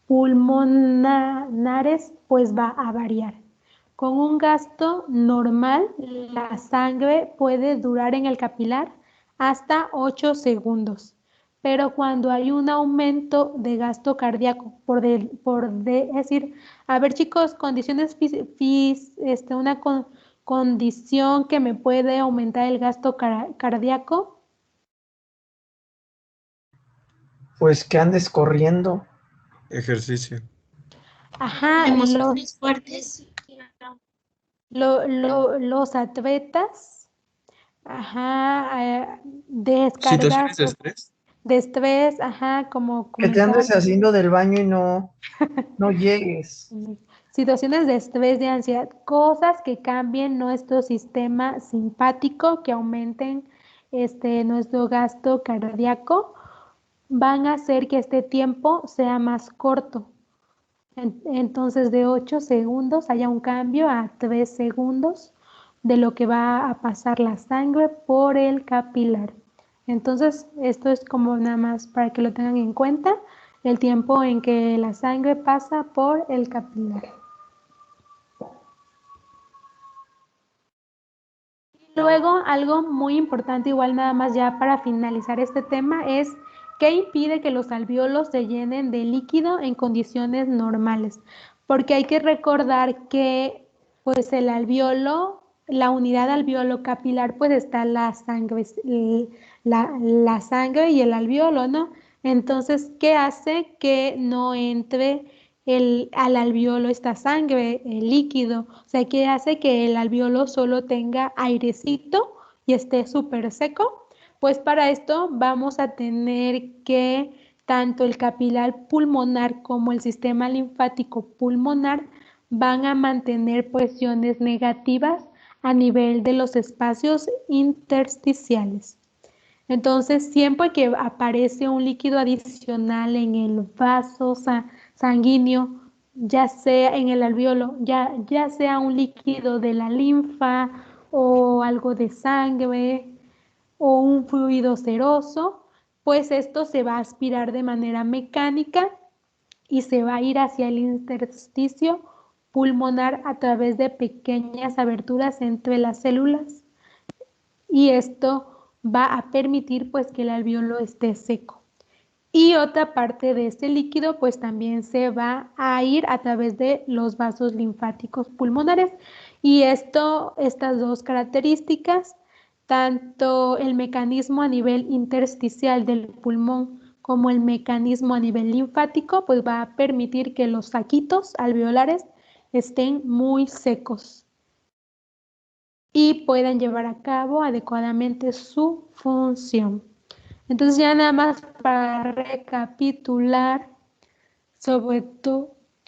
pulmonares, pues va a variar. Con un gasto normal, la sangre puede durar en el capilar hasta 8 segundos. Pero cuando hay un aumento de gasto cardíaco, por decir, a ver chicos, condiciones condición que me puede aumentar el gasto cardíaco? Pues que andes corriendo. Ejercicio. Ajá, Emociones fuertes. los atletas, ajá, ¿Situaciones de descargar estrés? de estrés, ajá, como Que te andes comentar. haciendo del baño y no llegues. Situaciones de estrés, de ansiedad, cosas que cambien nuestro sistema simpático, que aumenten nuestro gasto cardíaco, van a hacer que este tiempo sea más corto. Entonces, de 8 segundos haya un cambio a 3 segundos de lo que va a pasar la sangre por el capilar. Entonces, esto es como nada más para que lo tengan en cuenta, el tiempo en que la sangre pasa por el capilar. Luego, algo muy importante, igual nada más ya para finalizar este tema, es qué impide que los alvéolos se llenen de líquido en condiciones normales. Porque hay que recordar que pues el alvéolo, la unidad alvéolo capilar, pues está la sangre y el alvéolo, ¿no? Entonces, ¿qué hace que no entre al alvéolo esta sangre, el líquido? O sea, ¿qué hace que el alvéolo solo tenga airecito y esté súper seco? Pues para esto vamos a tener que tanto el capilar pulmonar como el sistema linfático pulmonar van a mantener presiones negativas a nivel de los espacios intersticiales. Entonces, siempre que aparece un líquido adicional en el vaso sanguíneo, ya sea en el alvéolo, ya sea un líquido de la linfa o algo de sangre o un fluido seroso, pues esto se va a aspirar de manera mecánica y se va a ir hacia el intersticio pulmonar a través de pequeñas aberturas entre las células, y esto va a permitir pues que el alvéolo esté seco. Y otra parte de este líquido pues también se va a ir a través de los vasos linfáticos pulmonares, y estas dos características, tanto el mecanismo a nivel intersticial del pulmón como el mecanismo a nivel linfático, pues va a permitir que los saquitos alveolares estén muy secos y puedan llevar a cabo adecuadamente su función. Entonces, ya nada más para recapitular, sobre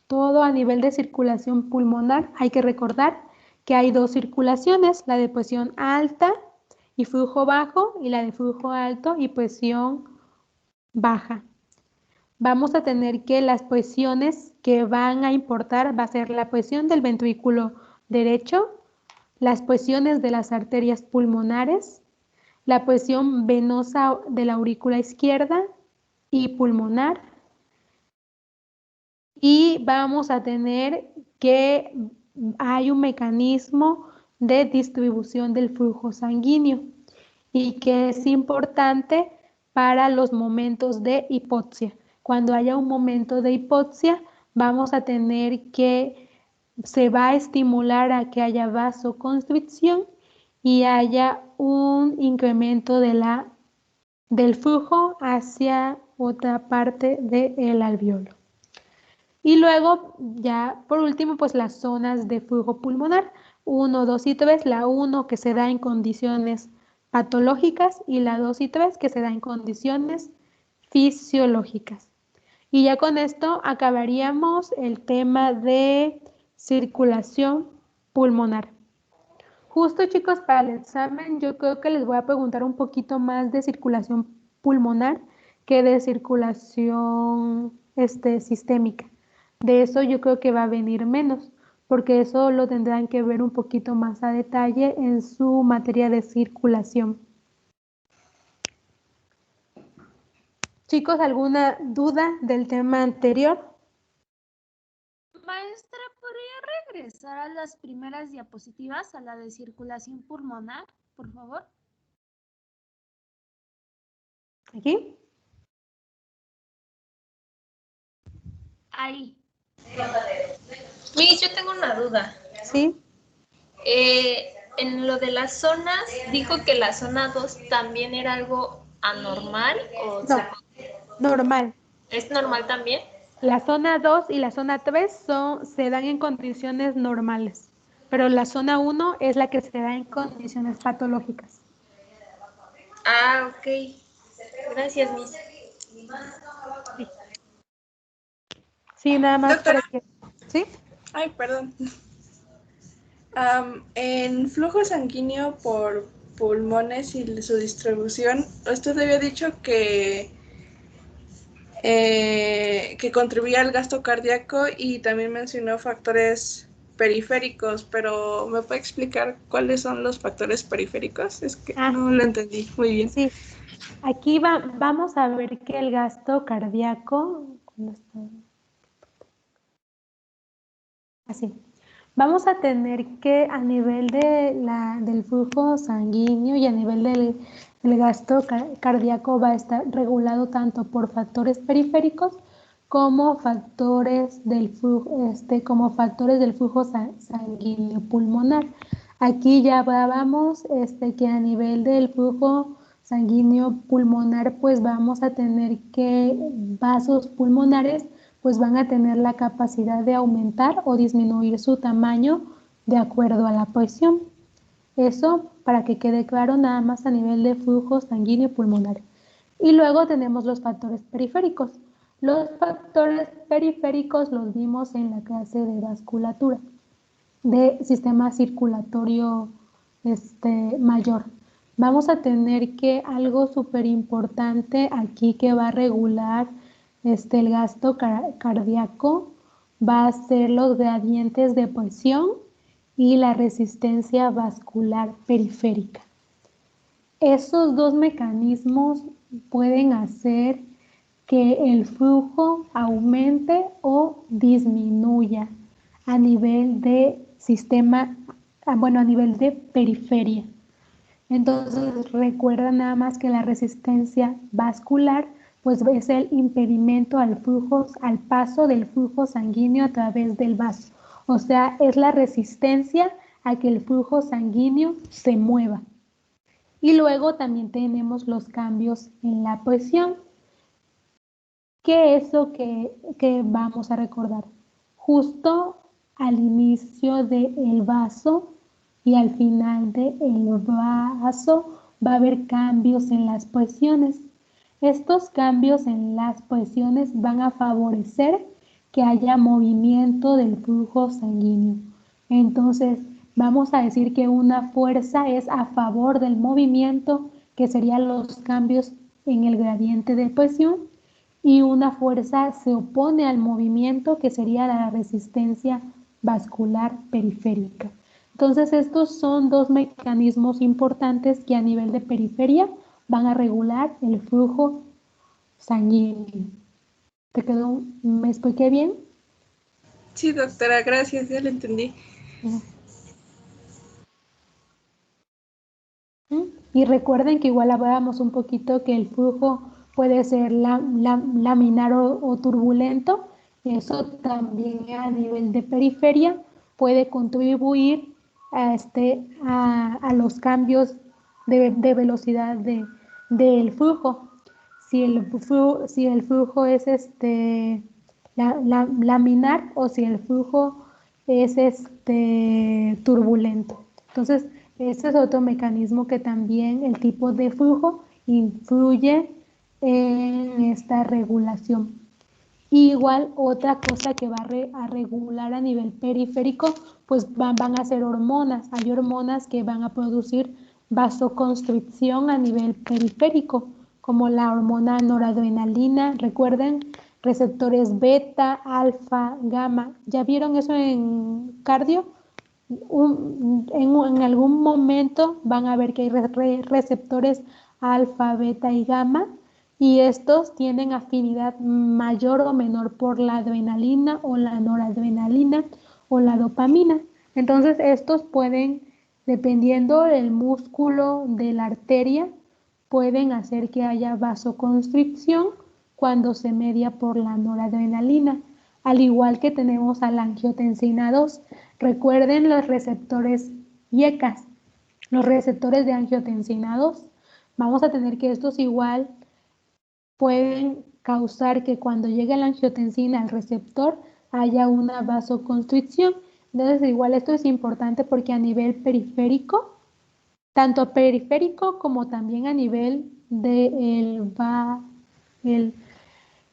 todo a nivel de circulación pulmonar, hay que recordar que hay dos circulaciones, la de presión alta y flujo bajo, y la de flujo alto y presión baja. Vamos a tener que las presiones que van a importar va a ser la presión del ventrículo derecho, las presiones de las arterias pulmonares, la presión venosa de la aurícula izquierda y pulmonar, y vamos a tener que hay un mecanismo de distribución del flujo sanguíneo y que es importante para los momentos de hipoxia. Cuando haya un momento de hipoxia, vamos a tener que se va a estimular a que haya vasoconstricción y haya un incremento del flujo hacia otra parte del alvéolo. Y luego, ya por último, pues las zonas de flujo pulmonar, 1, 2 y 3, la 1 que se da en condiciones patológicas y la 2 y 3 que se da en condiciones fisiológicas. Y ya con esto acabaríamos el tema de circulación pulmonar. Justo, chicos, para el examen yo creo que les voy a preguntar un poquito más de circulación pulmonar que de circulación sistémica. De eso yo creo que va a venir menos, porque eso lo tendrán que ver un poquito más a detalle en su materia de circulación. Chicos, ¿alguna duda del tema anterior? Maestra, ¿podría regresar a las primeras diapositivas, a la de circulación pulmonar, por favor? ¿Aquí? Ahí. Miss, yo tengo una duda. Sí. En lo de las zonas, dijo que la zona 2 también era algo anormal o No, normal. ¿Es normal también? La zona 2 y la zona 3 se dan en condiciones normales, pero la zona 1 es la que se da en condiciones patológicas. Ah, ok. Gracias, Miss. Sí, nada más Doctora. para que... ¿Sí? Ay, perdón. En flujo sanguíneo por pulmones y su distribución, usted había dicho que contribuía al gasto cardíaco y también mencionó factores periféricos, pero ¿me puede explicar cuáles son los factores periféricos? Es que no lo entendí muy bien. Sí, aquí vamos a ver que el gasto cardíaco, así, vamos a tener que a nivel del flujo sanguíneo y a nivel del gasto cardíaco va a estar regulado tanto por factores periféricos como factores del flujo sanguíneo pulmonar. Aquí ya vamos que a nivel del flujo sanguíneo pulmonar pues vamos a tener que vasos pulmonares pues van a tener la capacidad de aumentar o disminuir su tamaño de acuerdo a la presión. Eso para que quede claro nada más a nivel de flujo sanguíneo pulmonar. Y luego tenemos los factores periféricos. Los factores periféricos los vimos en la clase de vasculatura, de sistema circulatorio mayor. Vamos a tener que algo súper importante aquí que va a regular el gasto cardíaco va a ser los gradientes de presión y la resistencia vascular periférica. Esos dos mecanismos pueden hacer que el flujo aumente o disminuya a nivel de sistema, a nivel de periferia. Entonces recuerda nada más que la resistencia vascular pues es el impedimento al paso del flujo sanguíneo a través del vaso. O sea, es la resistencia a que el flujo sanguíneo se mueva. Y luego también tenemos los cambios en la presión. ¿Qué es lo que vamos a recordar? Justo al inicio del vaso y al final del vaso va a haber cambios en las presiones. Estos cambios en las presiones van a favorecer que haya movimiento del flujo sanguíneo. Entonces, vamos a decir que una fuerza es a favor del movimiento, que serían los cambios en el gradiente de presión, y una fuerza se opone al movimiento, que sería la resistencia vascular periférica. Entonces, estos son dos mecanismos importantes que a nivel de periferia van a regular el flujo sanguíneo. ¿Me expliqué bien? Sí, doctora, gracias, ya lo entendí. Y recuerden que igual hablábamos un poquito que el flujo puede ser laminar o turbulento. Eso también a nivel de periferia puede contribuir a los cambios de velocidad del flujo. Si el flujo es laminar o si el flujo es turbulento. Entonces, este es otro mecanismo que también el tipo de flujo influye en esta regulación. Igual otra cosa que va a regular a nivel periférico, pues van a ser hormonas. Hay hormonas que van a producir vasoconstricción a nivel periférico, como la hormona noradrenalina. Recuerden, receptores beta, alfa, gamma. ¿Ya vieron eso en cardio? En algún momento van a ver que hay receptores alfa, beta y gamma, y estos tienen afinidad mayor o menor por la adrenalina o la noradrenalina o la dopamina. Entonces estos pueden, dependiendo del músculo de la arteria, pueden hacer que haya vasoconstricción cuando se media por la noradrenalina, al igual que tenemos a la angiotensina 2. Recuerden los receptores IECAS, los receptores de angiotensina 2. Vamos a tener que estos igual pueden causar que cuando llegue la angiotensina al receptor haya una vasoconstricción. Entonces, igual esto es importante porque a nivel periférico, tanto periférico como también a nivel del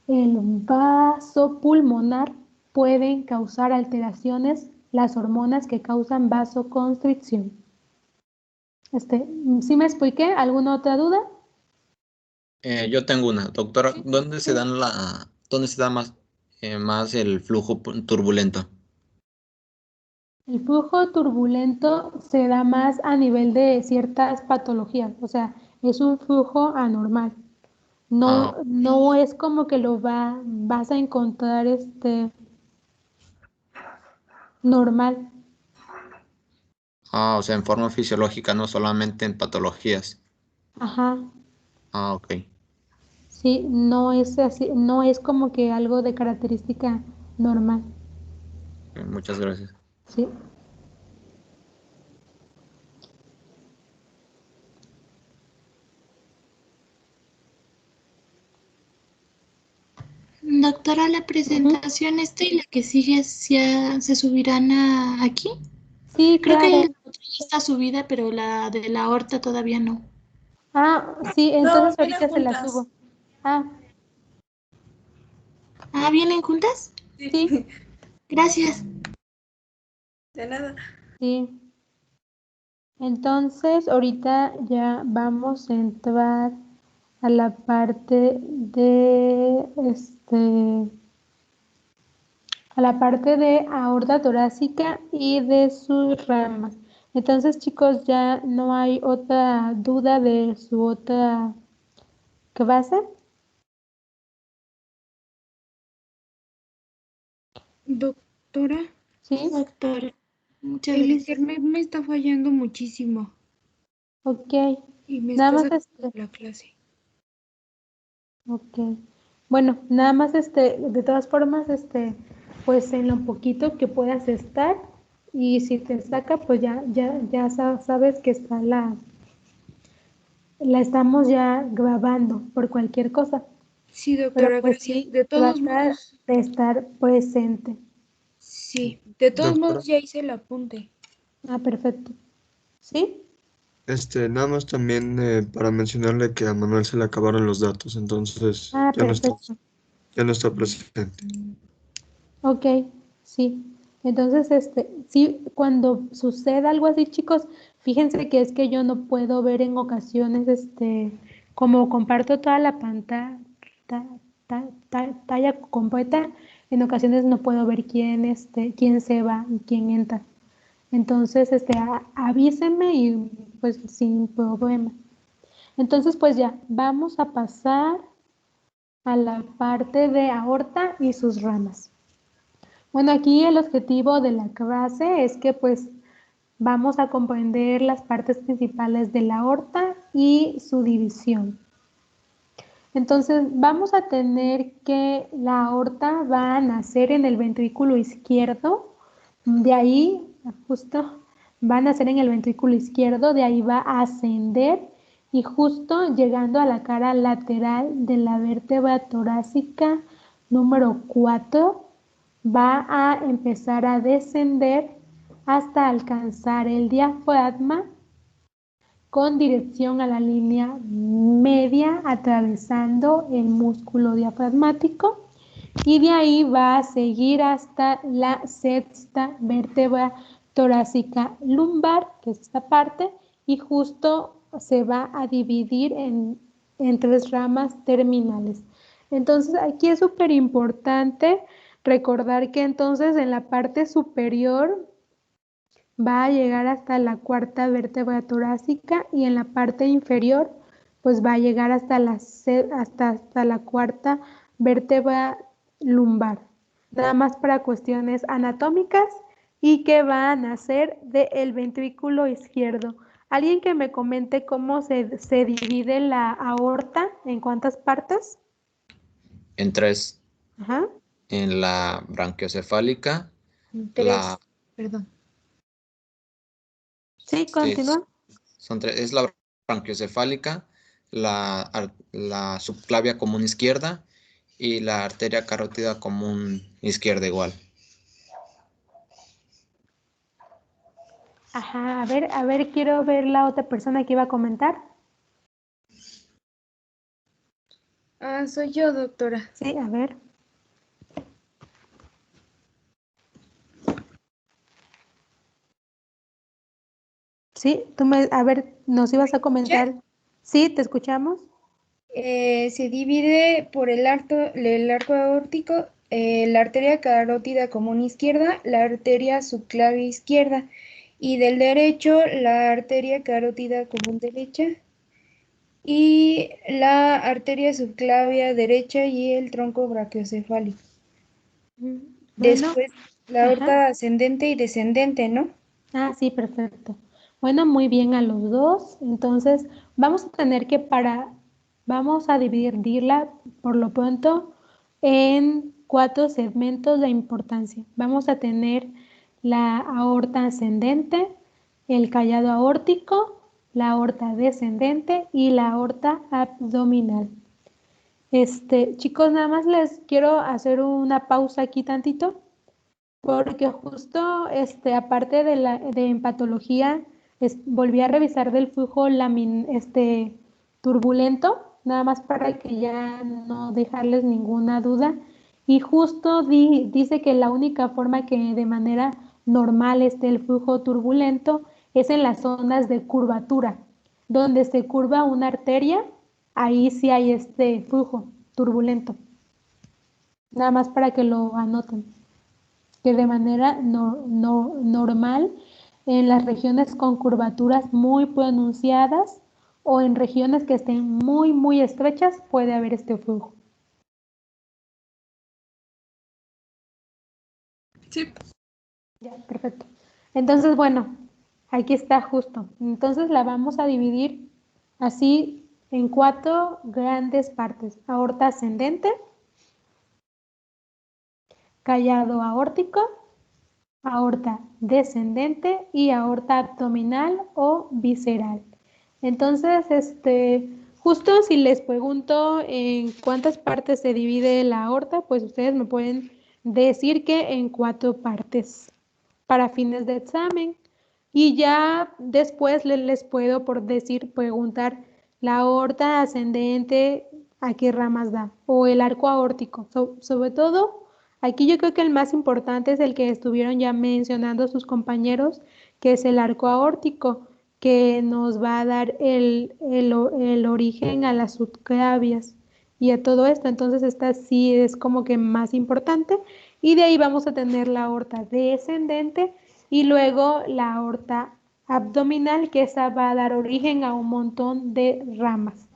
el vaso pulmonar pueden causar alteraciones las hormonas que causan vasoconstricción. ¿Sí me expliqué? ¿Alguna otra duda? Yo tengo una, doctora. ¿Dónde se da más el flujo turbulento? El flujo turbulento se da más a nivel de ciertas patologías, o sea, es un flujo anormal. No es como que vas a encontrar normal. O sea, en forma fisiológica, no solamente en patologías. Ajá. Ok. Sí, no es así, no es como que algo de característica normal. Muchas gracias. Sí. Doctora, la presentación esta y la que sigue ya se subirán aquí. Sí, Creo claro. que la otra ya está subida, pero la de la aorta todavía no. Sí, entonces vienen ahorita se la juntas. subo. ¿Vienen juntas? Sí. Gracias. De nada. Sí. Entonces, ahorita ya vamos a entrar a la parte de a la parte de aorta torácica y de sus ramas. Entonces, chicos, ya no hay otra duda de su otra clase. Doctora. Sí. Doctora. Muchas El gracias. internet me está fallando muchísimo. Ok. Y me Nada está más sacando la clase. Ok. Bueno, nada más de todas formas, pues en lo poquito que puedas estar y si te saca, pues ya sabes que está la estamos ya grabando por cualquier cosa. Sí, Pero doctora, pues gracias. sí, De todos trata modos. de estar presente. Sí, de todos Doctora. modos ya hice el apunte. Perfecto. ¿Sí? Nada más también para mencionarle que a Manuel se le acabaron los datos, entonces Perfecto. ya no está presente. Ok, sí. Entonces, sí, cuando suceda algo así, chicos, fíjense que es que yo no puedo ver en ocasiones, como comparto toda la pantalla completa, en ocasiones no puedo ver quién se va y quién entra. Entonces, avísenme y pues sin problema. Entonces, pues ya, vamos a pasar a la parte de aorta y sus ramas. Bueno, aquí el objetivo de la clase es que pues vamos a comprender las partes principales de la aorta y su división. Entonces vamos a tener que la aorta va a nacer en el ventrículo izquierdo, de ahí justo va a nacer en el ventrículo izquierdo, de ahí va a ascender y justo llegando a la cara lateral de la vértebra torácica número 4, va a empezar a descender hasta alcanzar el diafragma con dirección a la línea media atravesando el músculo diafragmático y de ahí va a seguir hasta la sexta vértebra torácica lumbar, que es esta parte, y justo se va a dividir en 3 ramas terminales. Entonces aquí es súper importante recordar que entonces en la parte superior va a llegar hasta la cuarta vértebra torácica y en la parte inferior pues va a llegar hasta la cuarta vértebra lumbar. Nada más para cuestiones anatómicas y que va a nacer del ventrículo izquierdo. ¿Alguien que me comente cómo se divide la aorta? ¿En cuántas partes? En 3. Ajá. En la branquiocefálica, 3, perdón. Sí, continúa. Es la branquiocefálica, la subclavia común izquierda y la arteria carótida común izquierda igual. Ajá, a ver, quiero ver la otra persona que iba a comentar. Soy yo, doctora. Sí, a ver. Sí, a ver, nos ibas a comentar. Sí, te escuchamos. Se divide por el arco aórtico, la arteria carótida común izquierda, la arteria subclavia izquierda, y del derecho la arteria carótida común derecha, y la arteria subclavia derecha y el tronco brachiocefálico. Bueno, Después la aorta ascendente y descendente, ¿no? Ah, sí, perfecto. Bueno, muy bien a los dos. Entonces, vamos a tener que vamos a dividirla por lo pronto en 4 segmentos de importancia. Vamos a tener la aorta ascendente, el callado aórtico, la aorta descendente y la aorta abdominal. Chicos, nada más les quiero hacer una pausa aquí tantito, porque justo aparte de en patología, volví a revisar del flujo turbulento, nada más para que ya no dejarles ninguna duda. Y justo dice que la única forma que de manera normal esté el flujo turbulento es en las zonas de curvatura, donde se curva una arteria, ahí sí hay este flujo turbulento. Nada más para que lo anoten, que de manera normal en las regiones con curvaturas muy pronunciadas o en regiones que estén muy estrechas puede haber este flujo. Sí. Ya, perfecto. Entonces, bueno, aquí está justo. Entonces la vamos a dividir así en 4 grandes partes. Aorta ascendente, callado aórtico, aorta descendente y aorta abdominal o visceral. Entonces, justo si les pregunto en cuántas partes se divide la aorta, pues ustedes me pueden decir que en 4 partes para fines de examen. Y ya después les puedo preguntar la aorta ascendente, ¿a qué ramas da? O el arco aórtico. Sobre todo, aquí yo creo que el más importante es el que estuvieron ya mencionando sus compañeros, que es el arco aórtico, que nos va a dar el origen a las subclavias y a todo esto. Entonces esta sí es como que más importante. Y de ahí vamos a tener la aorta descendente y luego la aorta abdominal, que esa va a dar origen a un montón de ramas.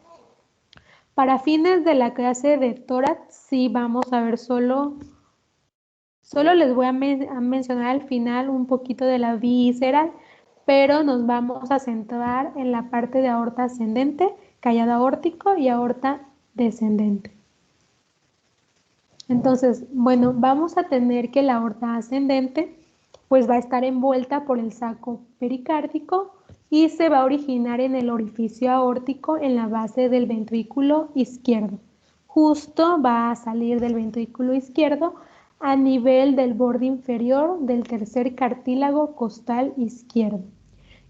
Para fines de la clase de tórax, sí vamos a ver solo les voy a mencionar al final un poquito de la visceral, pero nos vamos a centrar en la parte de aorta ascendente, callado aórtico y aorta descendente. Entonces, bueno, vamos a tener que la aorta ascendente pues va a estar envuelta por el saco pericárdico y se va a originar en el orificio aórtico en la base del ventrículo izquierdo. Justo va a salir del ventrículo izquierdo a nivel del borde inferior del tercer cartílago costal izquierdo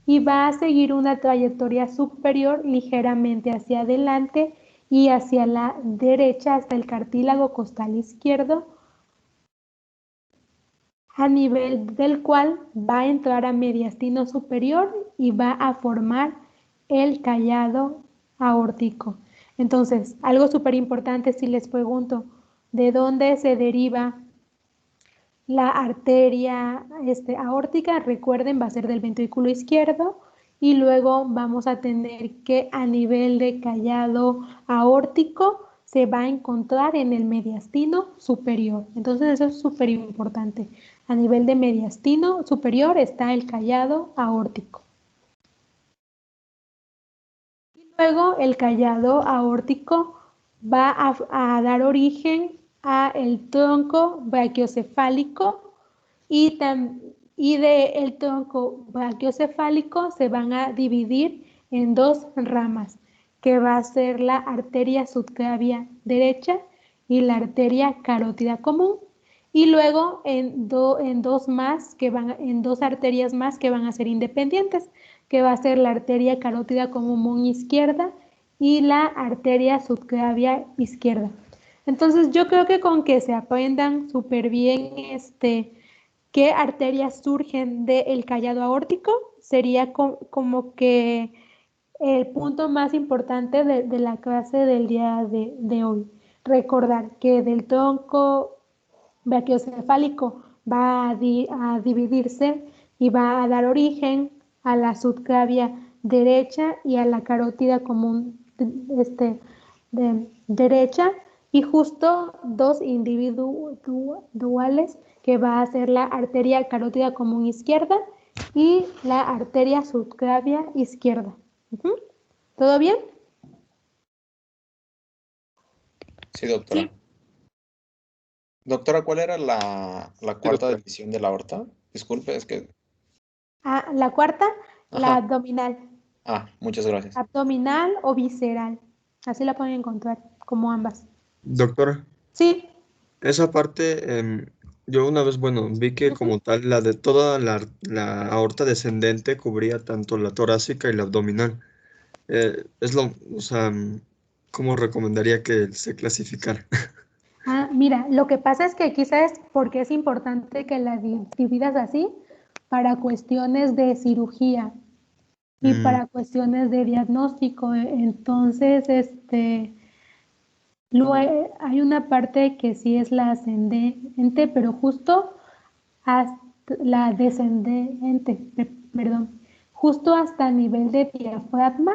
y va a seguir una trayectoria superior ligeramente hacia adelante y hacia la derecha hasta el cartílago costal izquierdo, a nivel del cual va a entrar a mediastino superior y va a formar el callado aórtico. Entonces, algo súper importante si les pregunto, ¿de dónde se deriva la arteria aórtica? Recuerden, va a ser del ventrículo izquierdo y luego vamos a tener que a nivel de callado aórtico se va a encontrar en el mediastino superior. Entonces eso es súper importante. A nivel de mediastino superior está el callado aórtico. Y luego el callado aórtico va a dar origen a el tronco brachiocefálico y y del tronco brachiocefálico se van a dividir en dos ramas, que va a ser la arteria subclavia derecha y la arteria carótida común. Y luego en dos arterias más que van a ser independientes, que va a ser la arteria carótida común izquierda y la arteria subclavia izquierda. Entonces yo creo que con que se aprendan súper bien qué arterias surgen del callado aórtico sería como que el punto más importante de la clase del día de hoy. Recordar que del tronco brachiocefálico va a dividirse y va a dar origen a la subclavia derecha y a la carótida común derecha, y justo dos individuales que va a ser la arteria carótida común izquierda y la arteria subclavia izquierda. ¿Todo bien? Sí, doctora. Sí. Doctora, ¿cuál era la cuarta división de la aorta? Disculpe, es que... La cuarta, la Ajá. abdominal. Muchas gracias. Abdominal o visceral. Así la pueden encontrar, como ambas. Doctora, Sí. esa parte, yo una vez, bueno, vi que como tal, la de toda la aorta descendente cubría tanto la torácica y la abdominal. O sea, ¿cómo recomendaría que se clasificara? Mira, lo que pasa es que aquí sabes por qué es importante que la dividas así, para cuestiones de cirugía y para cuestiones de diagnóstico. Entonces, luego hay una parte que sí es la ascendente, pero justo hasta la descendente, perdón, justo hasta el nivel de diafragma.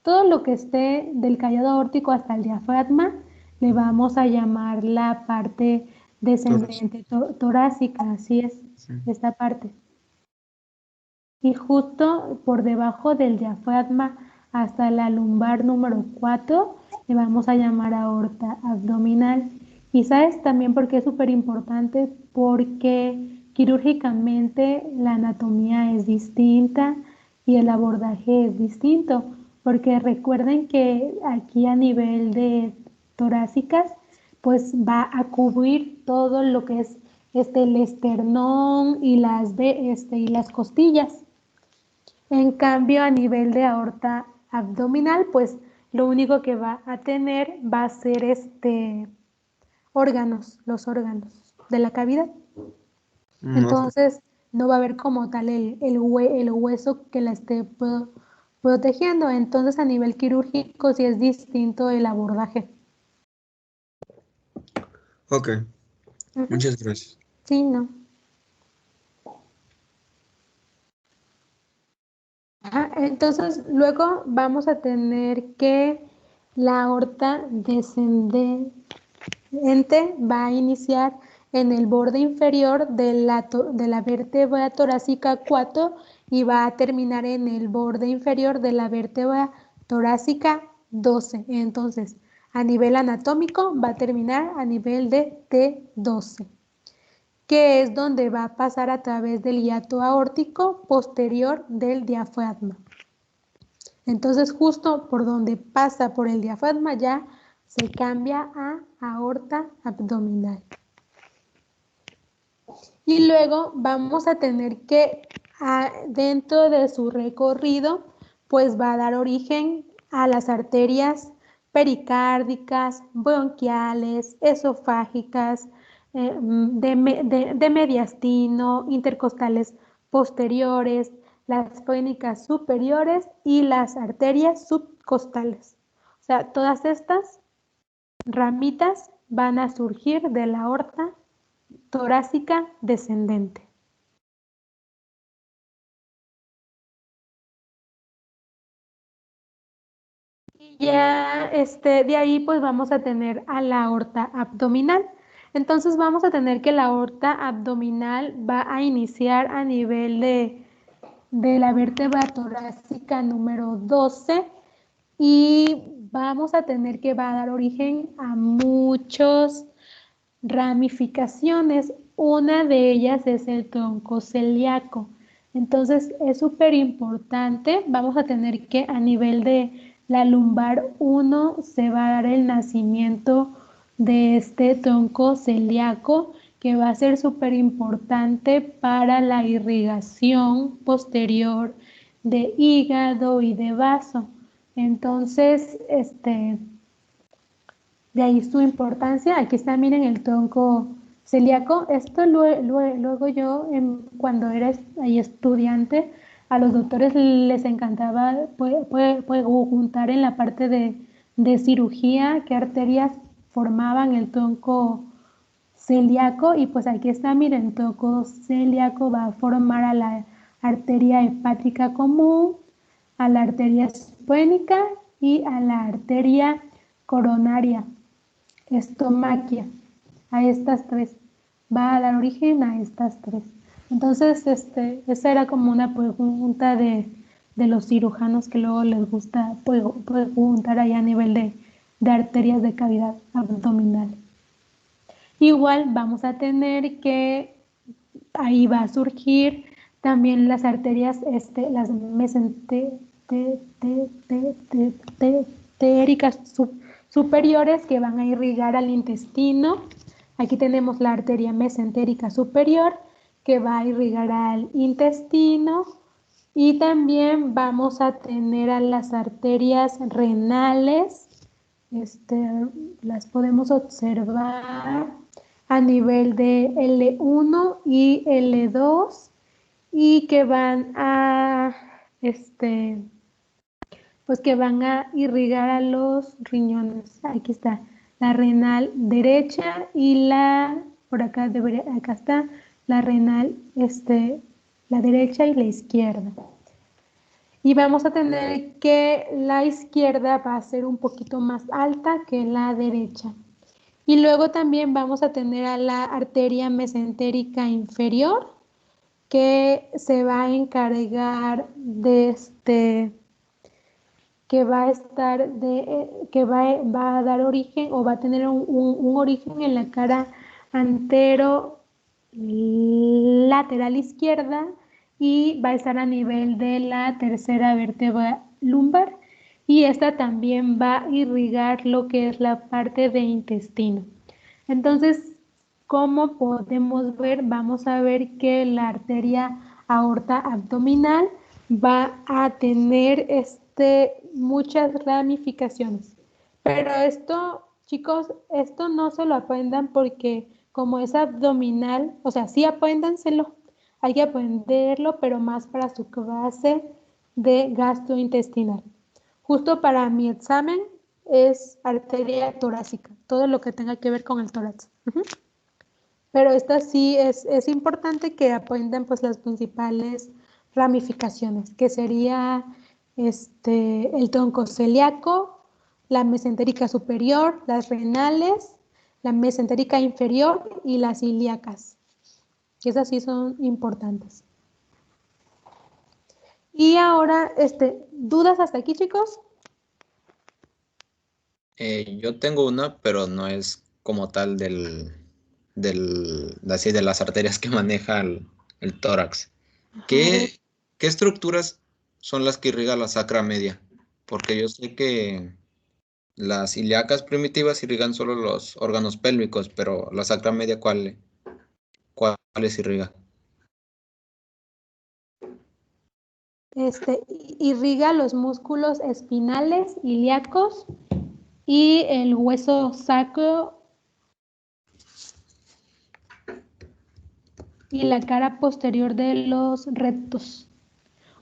Todo lo que esté del callado aórtico hasta el diafragma le vamos a llamar la parte descendente torácica, así es, esta parte. Y justo por debajo del diafragma hasta la lumbar número 4 le vamos a llamar aorta abdominal. Y sabes también por qué es súper importante, porque quirúrgicamente la anatomía es distinta y el abordaje es distinto, porque recuerden que aquí a nivel de torácicas pues va a cubrir todo lo que es el esternón y las costillas. En cambio, a nivel de aorta abdominal, pues lo único que va a tener va a ser los órganos de la cavidad. Entonces, no va a haber como tal el hueso que la esté protegiendo. Entonces, a nivel quirúrgico sí es distinto el abordaje. Ok. Muchas gracias. Sí, no. Entonces, luego vamos a tener que la aorta descendente va a iniciar en el borde inferior de la vértebra torácica 4 y va a terminar en el borde inferior de la vértebra torácica 12. Entonces, a nivel anatómico va a terminar a nivel de T12, que es donde va a pasar a través del hiato aórtico posterior del diafragma. Entonces, justo por donde pasa por el diafragma ya se cambia a aorta abdominal. Y luego vamos a tener que, dentro de su recorrido, pues va a dar origen a las arterias pericárdicas, bronquiales, esofágicas, de mediastino, intercostales posteriores, las frénicas superiores y las arterias subcostales. O sea, todas estas ramitas van a surgir de la aorta torácica descendente. Y ya de ahí pues vamos a tener a la aorta abdominal. Entonces vamos a tener que la aorta abdominal va a iniciar a nivel de la vértebra torácica número 12 y vamos a tener que va a dar origen a muchas ramificaciones. una de ellas es el tronco celíaco. Entonces es súper importante, vamos a tener que a nivel de la lumbar 1 se va a dar el nacimiento de este tronco celíaco que va a ser súper importante para la irrigación posterior de hígado y de vaso. Entonces, de ahí su importancia. Aquí está, miren, el tronco celíaco. Esto luego yo, cuando era ahí estudiante, a los doctores les encantaba preguntar en la parte de cirugía qué arterias formaban el tronco celíaco. Y pues aquí está, miren, el tronco celíaco va a formar a la arteria hepática común, a la arteria esplénica y a la arteria coronaria estomaquia. A estas tres. Va a dar origen a estas tres. Entonces, esa era como una pregunta de los cirujanos que luego les gusta preguntar allá a nivel de arterias de cavidad abdominal. Igual vamos a tener que ahí va a surgir también las arterias, las mesentéricas superiores que van a irrigar al intestino. Aquí tenemos la arteria mesentérica superior que va a irrigar al intestino, y también vamos a tener a las arterias renales. Las podemos observar a nivel de L1 y L2 y que van a pues que van a irrigar a los riñones. Aquí está la renal derecha y por acá acá está la renal, la derecha y la izquierda. Y vamos a tener que la izquierda va a ser un poquito más alta que la derecha. Y luego también vamos a tener a la arteria mesentérica inferior, que se va a encargar de que va a dar origen o va a tener un origen en la cara antero lateral izquierda y va a estar a nivel de la tercera vértebra lumbar, y esta también va a irrigar lo que es la parte de intestino. Entonces, como podemos ver, vamos a ver que la arteria aorta abdominal va a tener muchas ramificaciones. Pero esto, chicos, esto no se lo aprendan porque como es abdominal, o sea, sí apréndanselo, hay que aprenderlo, pero más para su clase de gastrointestinal. Justo para mi examen es arteria torácica, todo lo que tenga que ver con el tórax. Pero esta sí es importante que aprendan pues las principales ramificaciones, que sería el tronco celíaco, la mesentérica superior, las renales, la mesentérica inferior y las ilíacas. Esas sí son importantes. Y ahora, ¿dudas hasta aquí, chicos? Yo tengo una, pero no es como tal así de las arterias que maneja el tórax. ¿Qué estructuras son las que irriga la sacra media? Porque yo sé que las ilíacas primitivas irrigan solo los órganos pélvicos, pero la sacra media, ¿cuáles irriga? Irriga los músculos espinales, ilíacos y el hueso sacro y la cara posterior de los rectos.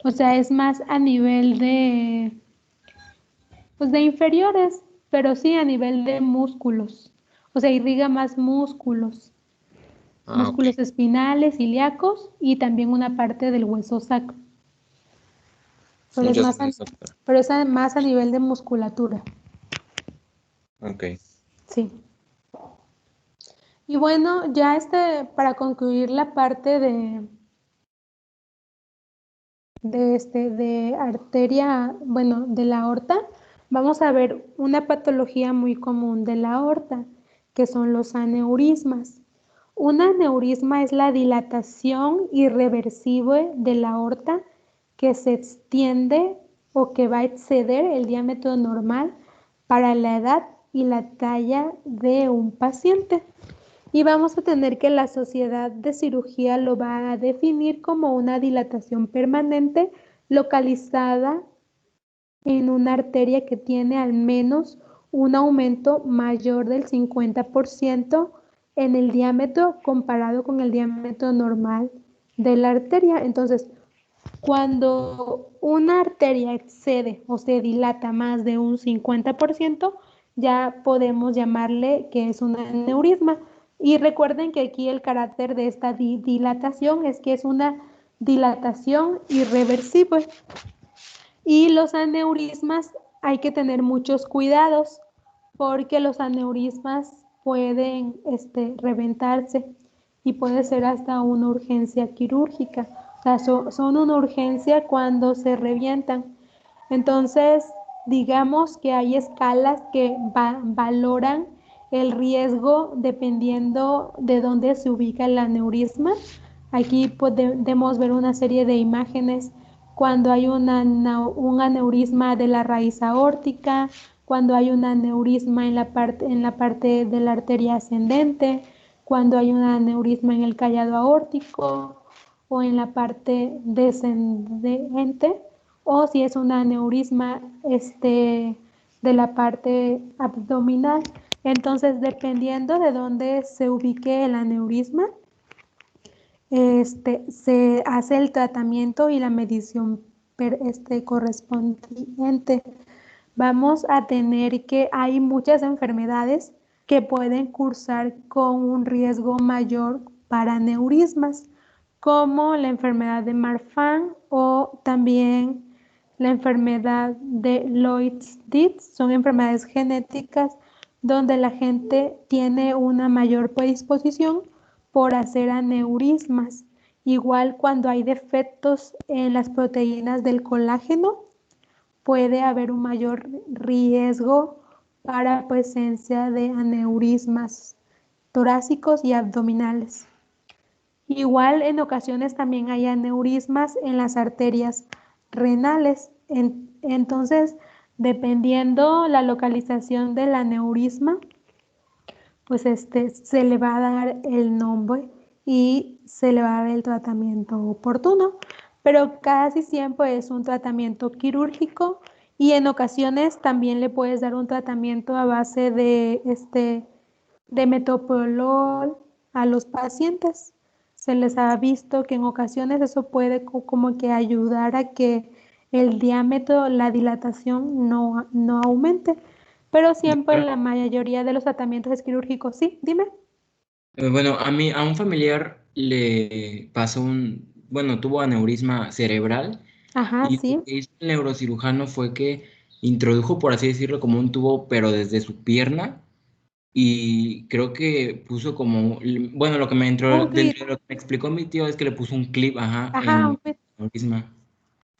O sea, es más a nivel de inferiores, pero sí a nivel de músculos. O sea, irriga más músculos. Músculos espinales, ilíacos y también una parte del hueso sacro. Pero es más a nivel de musculatura. Ok. Sí. Y bueno, ya para concluir la parte de arteria, bueno, de la aorta, vamos a ver una patología muy común de la aorta, que son los aneurismas. Un aneurisma es la dilatación irreversible de la aorta que se extiende o que va a exceder el diámetro normal para la edad y la talla de un paciente. Y vamos a tener que la Sociedad de Cirugía lo va a definir como una dilatación permanente localizada en una arteria que tiene al menos un aumento mayor del 50% en el diámetro comparado con el diámetro normal de la arteria. Entonces, cuando una arteria excede o se dilata más de un 50%, ya podemos llamarle que es un aneurisma. Y recuerden que aquí el carácter de esta dilatación es que es una dilatación irreversible. Y los aneurismas hay que tener muchos cuidados porque los aneurismas pueden reventarse y puede ser hasta una urgencia quirúrgica. O sea, son una urgencia cuando se revientan. Entonces, digamos que hay escalas que valoran el riesgo dependiendo de dónde se ubica el aneurisma. Aquí podemos ver una serie de imágenes cuando hay un aneurisma de la raíz aórtica, cuando hay un aneurisma en la parte de la arteria ascendente, cuando hay un aneurisma en el callado aórtico o en la parte descendente, o si es un aneurisma de la parte abdominal. Entonces, dependiendo de dónde se ubique el aneurisma, se hace el tratamiento y la medición correspondiente. Vamos a tener que hay muchas enfermedades que pueden cursar con un riesgo mayor para aneurismas, como la enfermedad de Marfan o también la enfermedad de Lloyd-Dietz. Son enfermedades genéticas donde la gente tiene una mayor predisposición por hacer aneurismas. Igual cuando hay defectos en las proteínas del colágeno, puede haber un mayor riesgo para presencia de aneurismas torácicos y abdominales. Igual en ocasiones también hay aneurismas en las arterias renales. Entonces, dependiendo la localización del aneurisma, pues se le va a dar el nombre y se le va a dar el tratamiento oportuno, pero casi siempre es un tratamiento quirúrgico y en ocasiones también le puedes dar un tratamiento a base de metoprolol a los pacientes. Se les ha visto que en ocasiones eso puede como que ayudar a que el diámetro, la dilatación no aumente. Pero siempre la mayoría de los tratamientos es quirúrgicos. Sí, dime. Bueno, a un familiar le pasó tuvo aneurisma cerebral. Ajá, Y sí. lo que hizo el neurocirujano fue que introdujo, por así decirlo, como un tubo, pero desde su pierna. Y creo que puso como, bueno, lo que dentro de lo que me explicó mi tío es que le puso un clip, Ajá, en el aneurisma.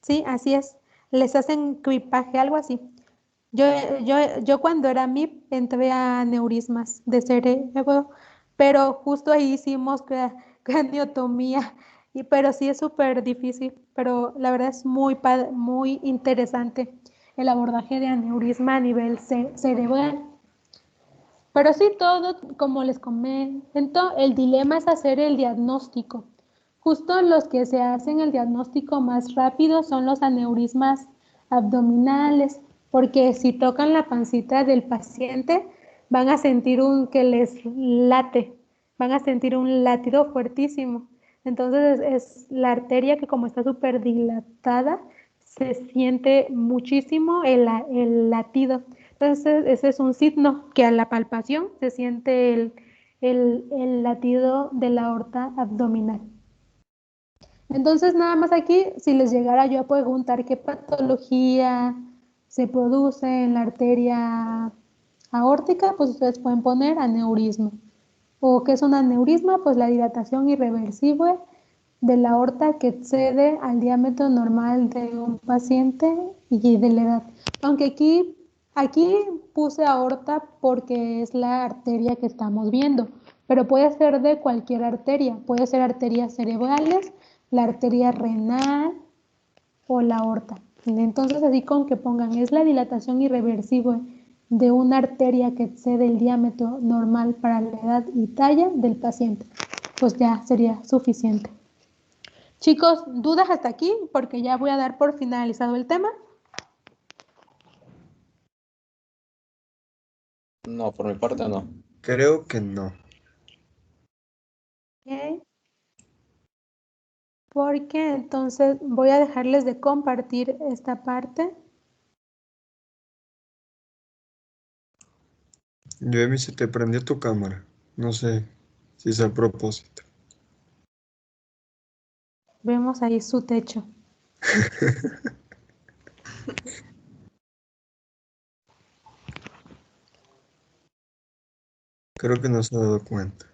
Sí, así es. Les hacen clipaje, algo así. Yo cuando era MIP entré a aneurismas de cerebro, pero justo ahí hicimos craniotomía, pero sí es súper difícil, pero la verdad es muy interesante el abordaje de aneurisma a nivel cerebral. Pero sí, todo, como les comento, el dilema es hacer el diagnóstico. Justo los que se hacen el diagnóstico más rápido son los aneurismas abdominales, porque si tocan la pancita del paciente, van a sentir que les late, van a sentir un latido fuertísimo. Entonces es la arteria que como está súper dilatada, se siente muchísimo el latido. Entonces ese es un signo que a la palpación se siente el latido de la aorta abdominal. Entonces nada más aquí, si les llegara yo a preguntar qué patología se produce en la arteria aórtica, pues ustedes pueden poner aneurisma. ¿O qué es un aneurisma? Pues la dilatación irreversible de la aorta que excede al diámetro normal de un paciente y de la edad. Aunque aquí puse aorta porque es la arteria que estamos viendo, pero puede ser de cualquier arteria. Puede ser arterias cerebrales, la arteria renal o la aorta. Entonces, así con que pongan, es la dilatación irreversible de una arteria que excede el diámetro normal para la edad y talla del paciente, pues ya sería suficiente. Chicos, ¿dudas hasta aquí? Porque ya voy a dar por finalizado el tema. No, por mi parte no. Creo que no. Ok. Porque entonces voy a dejarles de compartir esta parte. Yoemi, se te prendió tu cámara. No sé si es a propósito. Vemos ahí su techo. Creo que no se ha dado cuenta.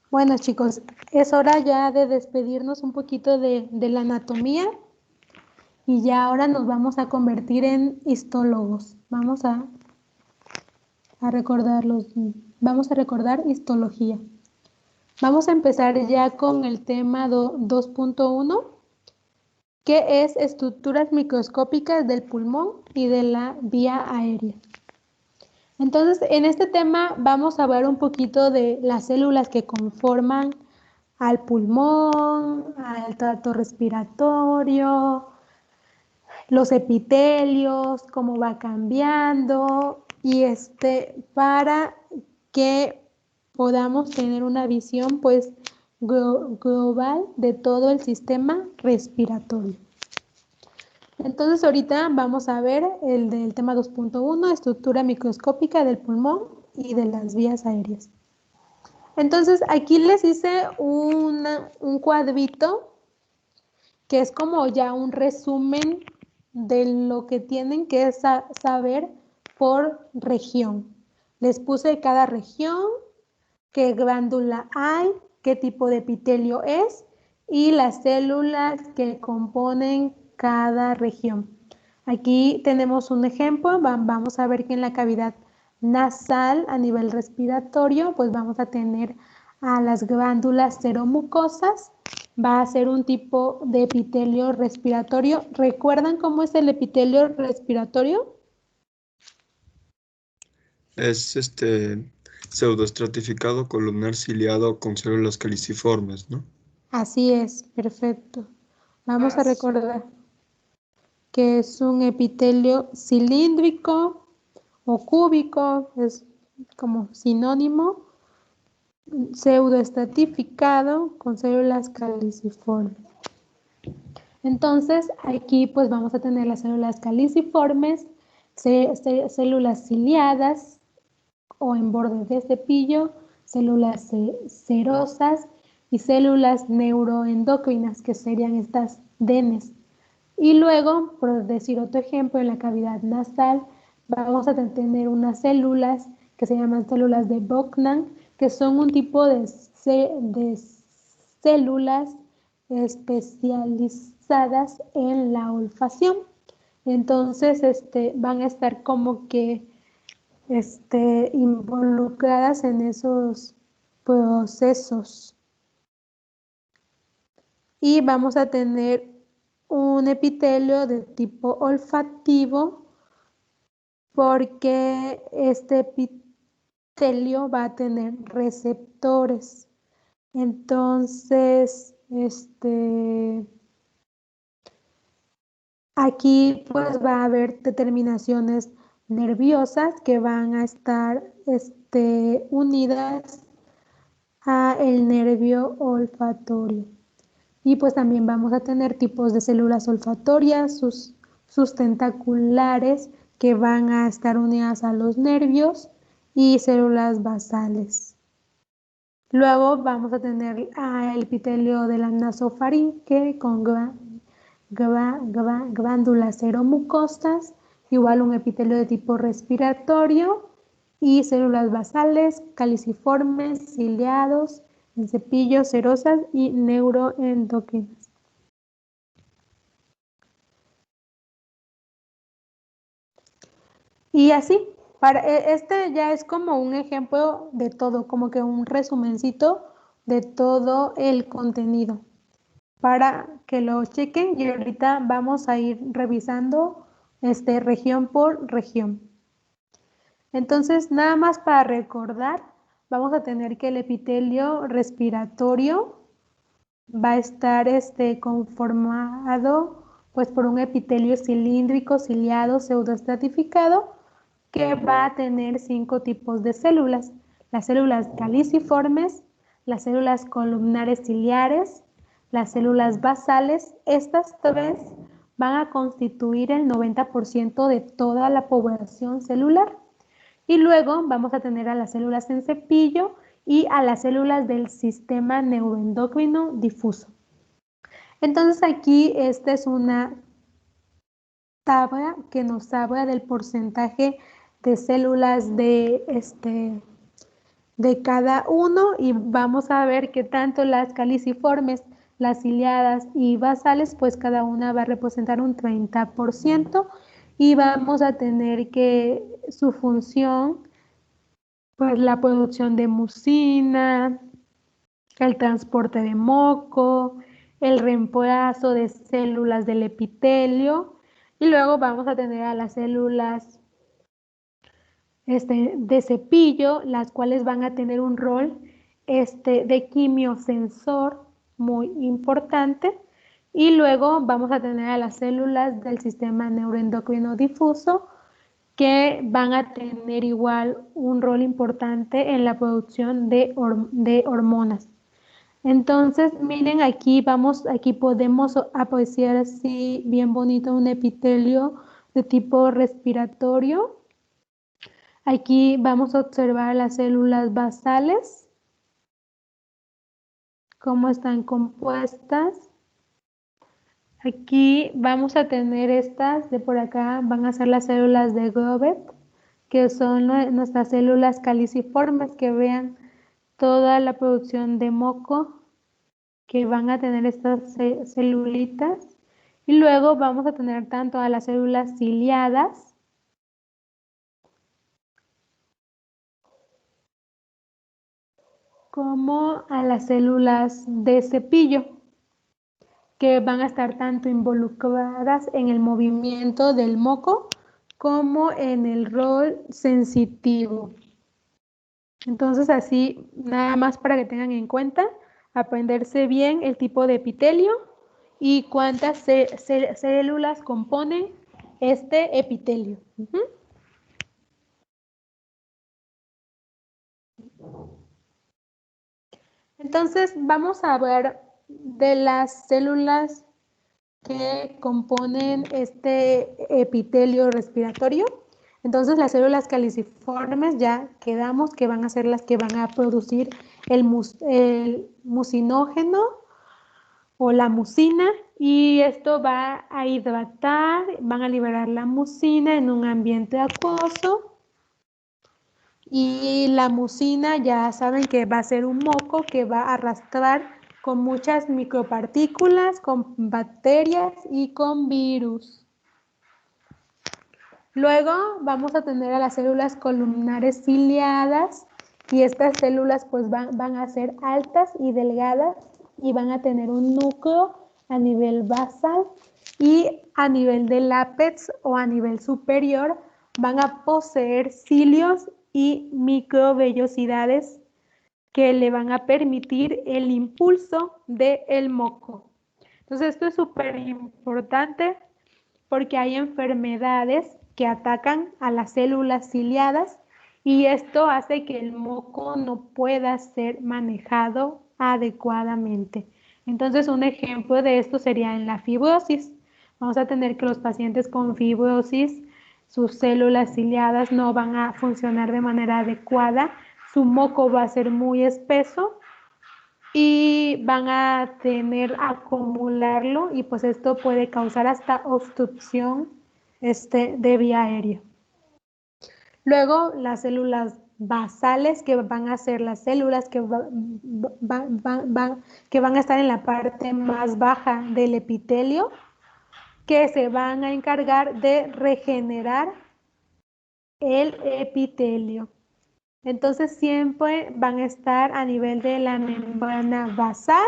Bueno, chicos, es hora ya de despedirnos un poquito de la anatomía y ya ahora nos vamos a convertir en histólogos. Vamos a recordar histología. Vamos a empezar ya con el tema 2.1, que es estructuras microscópicas del pulmón y de la vía aérea. Entonces, en este tema vamos a hablar un poquito de las células que conforman al pulmón, al tracto respiratorio, los epitelios, cómo va cambiando y para que podamos tener una visión pues global de todo el sistema respiratorio. Entonces ahorita vamos a ver el del tema 2.1, estructura microscópica del pulmón y de las vías aéreas. Entonces aquí les hice un cuadrito que es como ya un resumen de lo que tienen que saber por región. Les puse cada región, qué glándula hay, qué tipo de epitelio es y las células que componen cada región. Aquí tenemos un ejemplo, vamos a ver que en la cavidad nasal a nivel respiratorio, pues vamos a tener a las glándulas seromucosas, va a ser un tipo de epitelio respiratorio. ¿Recuerdan cómo es el epitelio respiratorio? Es pseudoestratificado columnar ciliado con células caliciformes, ¿no? Así es, perfecto. Vamos a recordar que es un epitelio cilíndrico o cúbico, es como sinónimo, pseudoestratificado con células caliciformes. Entonces, aquí pues vamos a tener las células caliciformes, células ciliadas o en borde de cepillo, células cerosas y células neuroendocrinas, que serían estas DENES. Y luego, por decir otro ejemplo, en la cavidad nasal vamos a tener unas células que se llaman células de Boknan, que son un tipo de células especializadas en la olfacción. Entonces, van a estar como que involucradas en esos procesos. Y vamos a tener un epitelio de tipo olfativo porque este epitelio va a tener receptores. Entonces, aquí pues va a haber determinaciones nerviosas que van a estar unidas a el nervio olfatorio. Y pues también vamos a tener tipos de células olfatorias, sus tentaculares que van a estar unidas a los nervios y células basales. Luego vamos a tener el epitelio de la nasofaringe con glándulas seromucosas, igual un epitelio de tipo respiratorio y células basales, caliciformes, ciliados, en cepillo, cerosas y neuroendocrinas. Y así, este ya es como un ejemplo de todo, como que un resumencito de todo el contenido para que lo chequen y ahorita vamos a ir revisando región por región. Entonces, nada más para recordar, vamos a tener que el epitelio respiratorio va a estar conformado pues por un epitelio cilíndrico, ciliado, pseudoestratificado, que va a tener 5 tipos de células. Las células caliciformes, las células columnares ciliares, las células basales. Estas 3 van a constituir el 90% de toda la población celular. Y luego vamos a tener a las células en cepillo y a las células del sistema neuroendocrino difuso. Entonces aquí esta es una tabla que nos habla del porcentaje de células de cada uno y vamos a ver que tanto las caliciformes, las ciliadas y basales, pues cada una va a representar un 30% y vamos a tener que su función, pues la producción de mucina, el transporte de moco, el reemplazo de células del epitelio y luego vamos a tener a las células de cepillo, las cuales van a tener un rol de quimiosensor muy importante y luego vamos a tener a las células del sistema neuroendocrino difuso que van a tener igual un rol importante en la producción de hormonas. Entonces, miren, aquí podemos apreciar así bien bonito un epitelio de tipo respiratorio. Aquí vamos a observar las células basales, cómo están compuestas. Aquí vamos a tener estas de por acá, van a ser las células de Gobet, que son nuestras células caliciformes, que vean toda la producción de moco que van a tener estas celulitas. Y luego vamos a tener tanto a las células ciliadas como a las células de cepillo, que van a estar tanto involucradas en el movimiento del moco como en el rol sensitivo. Entonces así, nada más para que tengan en cuenta, aprenderse bien el tipo de epitelio y cuántas células componen este epitelio. Entonces vamos a ver de las células que componen este epitelio respiratorio. Entonces las células caliciformes ya quedamos que van a ser las que van a producir el mucinógeno o la mucina y esto va a hidratar, van a liberar la mucina en un ambiente acuoso y la mucina ya saben que va a ser un moco que va a arrastrar con muchas micropartículas, con bacterias y con virus. Luego vamos a tener a las células columnares ciliadas y estas células pues van a ser altas y delgadas y van a tener un núcleo a nivel basal y a nivel del ápex o a nivel superior van a poseer cilios y microvellosidades que le van a permitir el impulso del moco. Entonces esto es súper importante porque hay enfermedades que atacan a las células ciliadas y esto hace que el moco no pueda ser manejado adecuadamente. Entonces un ejemplo de esto sería en la fibrosis. Vamos a tener que los pacientes con fibrosis, sus células ciliadas no van a funcionar de manera adecuada, su moco va a ser muy espeso y van a acumularlo y pues esto puede causar hasta obstrucción de vía aérea. Luego las células basales que van a ser las células que van a estar en la parte más baja del epitelio que se van a encargar de regenerar el epitelio. Entonces siempre van a estar a nivel de la membrana basal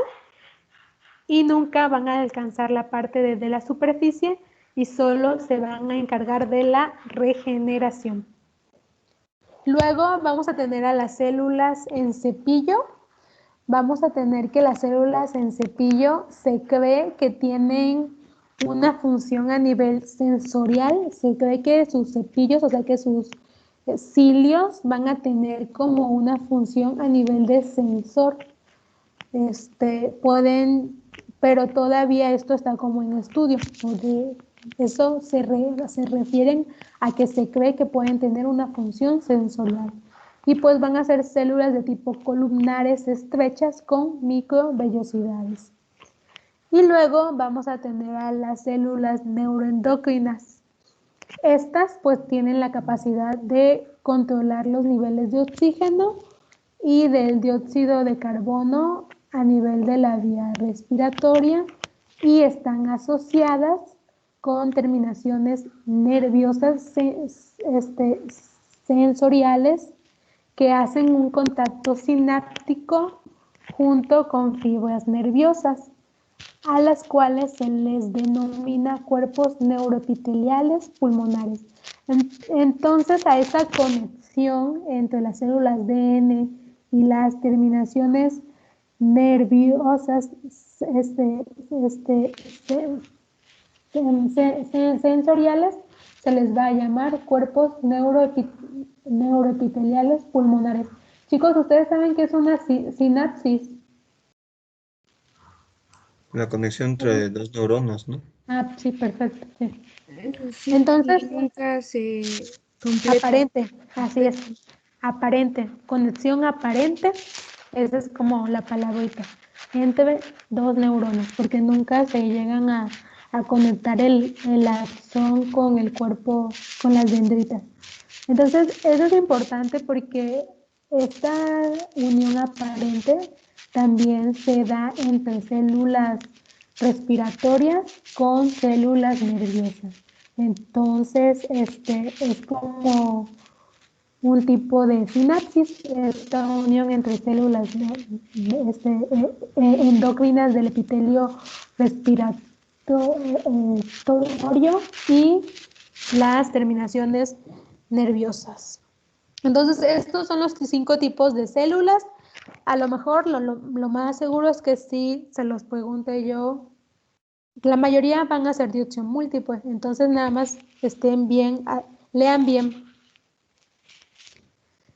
y nunca van a alcanzar la parte de la superficie y solo se van a encargar de la regeneración. Luego vamos a tener a las células en cepillo. Vamos a tener que las células en cepillo se cree que tienen una función a nivel sensorial. Se cree que sus cepillos, o sea que sus cilios van a tener como una función a nivel de sensor. Pero todavía esto está como en estudio. Eso se refieren a que se cree que pueden tener una función sensorial. Y pues van a ser células de tipo columnares estrechas con microvellosidades. Y luego vamos a tener a las células neuroendocrinas. Estas pues tienen la capacidad de controlar los niveles de oxígeno y del dióxido de carbono a nivel de la vía respiratoria y están asociadas con terminaciones nerviosas sensoriales que hacen un contacto sináptico junto con fibras nerviosas, a las cuales se les denomina cuerpos neuroepiteliales pulmonares. Entonces, a esa conexión entre las células DN y las terminaciones nerviosas sensoriales se les va a llamar cuerpos neuroepiteliales pulmonares. Chicos, ¿ustedes saben qué es una sinapsis? La conexión entre dos neuronas, ¿no? Ah, sí, perfecto. Sí. Sí, Entonces, nunca se completa. aparente, así es, aparente, conexión aparente, esa es como la palabrita, entre dos neuronas, porque nunca se llegan a conectar el axón con el cuerpo, con las dendritas. Entonces, eso es importante porque esta unión aparente también se da entre células respiratorias con células nerviosas. Entonces, es como un tipo de sinapsis, esta unión entre células endocrinas del epitelio respiratorio y las terminaciones nerviosas. Entonces, estos son los 5 tipos de células. A lo mejor lo más seguro es que sí se los pregunte yo. La mayoría van a ser de opción múltiple, entonces nada más estén bien, lean bien.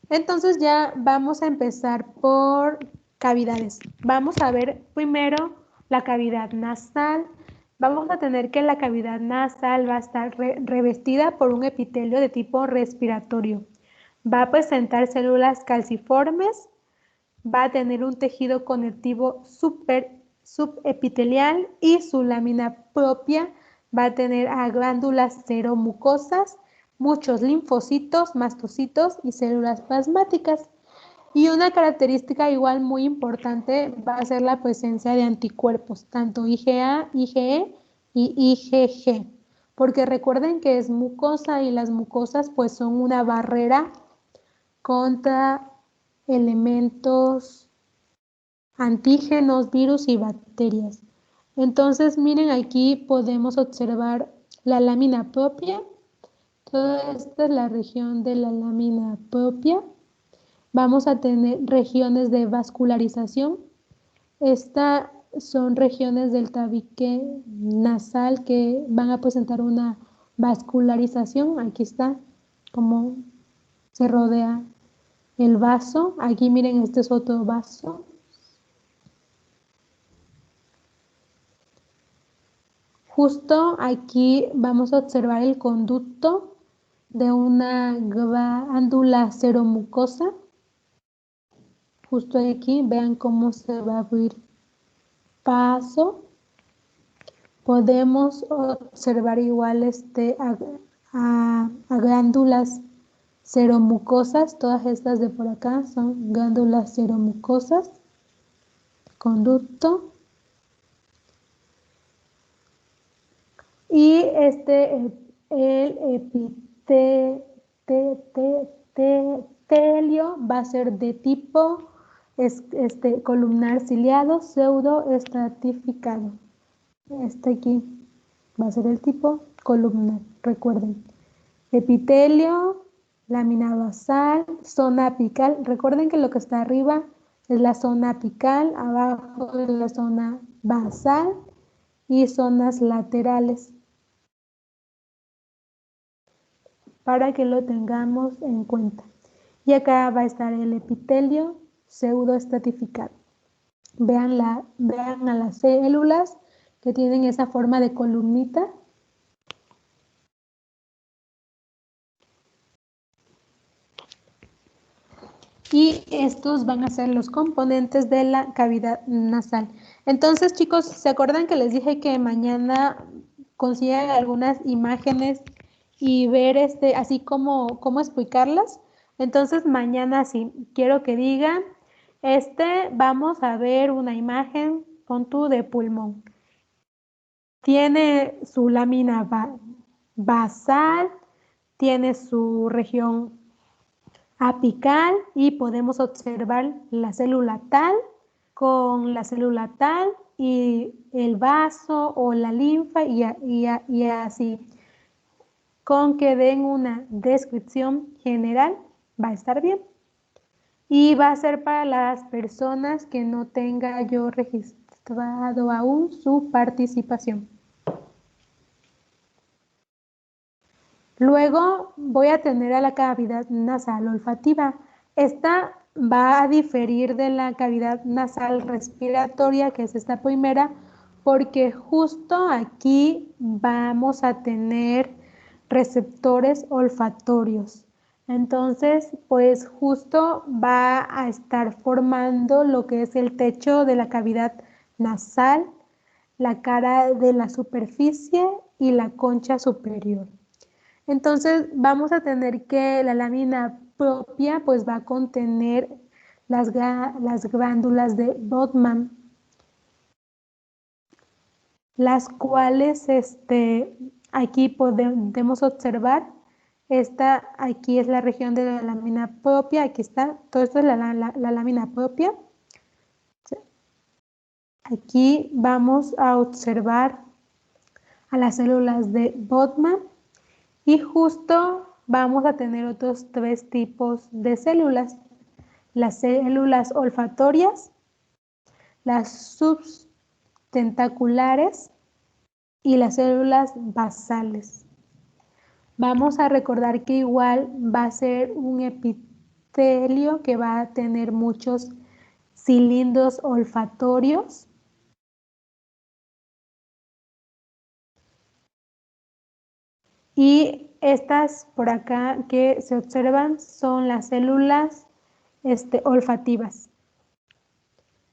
Entonces ya vamos a empezar por cavidades. Vamos a ver primero la cavidad nasal. Vamos a tener que la cavidad nasal va a estar revestida por un epitelio de tipo respiratorio. Va a presentar células calciformes, va a tener un tejido conectivo subepitelial y su lámina propia va a tener a glándulas seromucosas, muchos linfocitos, mastocitos y células plasmáticas. Y una característica igual muy importante va a ser la presencia de anticuerpos, tanto IgA, IgE y IgG, porque recuerden que es mucosa y las mucosas pues son una barrera contra elementos, antígenos, virus y bacterias. Entonces, miren, aquí podemos observar la lámina propia. Toda esta es la región de la lámina propia. Vamos a tener regiones de vascularización. Estas son regiones del tabique nasal que van a presentar una vascularización. Aquí está cómo se rodea el vaso. Aquí miren, este es otro vaso. Justo aquí vamos a observar el conducto de una glándula seromucosa. Justo aquí, vean cómo se va a abrir paso. Podemos observar igual a glándulas seromucosas. Todas estas de por acá son glándulas seromucosas. Conducto. Y el epitelio va a ser de tipo columnar ciliado, pseudo estratificado. Aquí va a ser el tipo columnar, recuerden. Epitelio, lámina basal, zona apical. Recuerden que lo que está arriba es la zona apical, abajo es la zona basal y zonas laterales. Para que lo tengamos en cuenta. Y acá va a estar el epitelio pseudoestratificado. Vean a las células que tienen esa forma de columnita. Y estos van a ser los componentes de la cavidad nasal. Entonces, chicos, ¿se acuerdan que les dije que mañana consigan algunas imágenes y ver así cómo explicarlas? Entonces, mañana sí, quiero que digan, vamos a ver una imagen, pon tú, de pulmón. Tiene su lámina basal, tiene su región apical y podemos observar la célula tal con la célula tal y el vaso o la linfa y así. Con que den una descripción general va a estar bien. Y va a ser para las personas que no tenga yo registrado aún su participación. Luego voy a tener a la cavidad nasal olfativa. Esta va a diferir de la cavidad nasal respiratoria, que es esta primera, porque justo aquí vamos a tener receptores olfatorios. Entonces, pues justo va a estar formando lo que es el techo de la cavidad nasal, la cara de la superficie y la concha superior. Entonces vamos a tener que la lámina propia pues va a contener las glándulas de Brodmann, las cuales aquí podemos observar. Aquí es la región de la lámina propia, aquí está, todo esto es la lámina propia. Aquí vamos a observar a las células de Brodmann. Y justo vamos a tener otros 3 tipos de células. Las células olfatorias, las subtentaculares y las células basales. Vamos a recordar que igual va a ser un epitelio que va a tener muchos cilindros olfatorios. Y estas por acá que se observan son las células olfativas.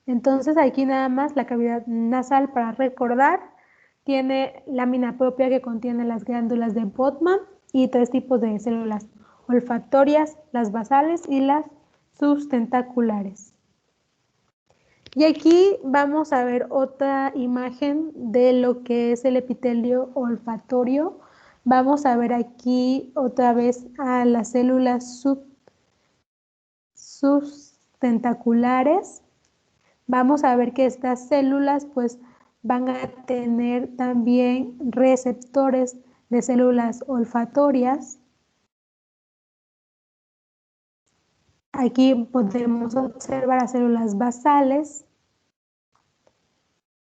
Entonces aquí nada más la cavidad nasal, para recordar, tiene lámina propia que contiene las glándulas de Brodmann y 3 tipos de células olfatorias, las basales y las subtentaculares. Y aquí vamos a ver otra imagen de lo que es el epitelio olfatorio. Vamos a ver aquí otra vez a las células subtentaculares. Vamos a ver que estas células pues van a tener también receptores de células olfatorias. Aquí podemos observar las células basales.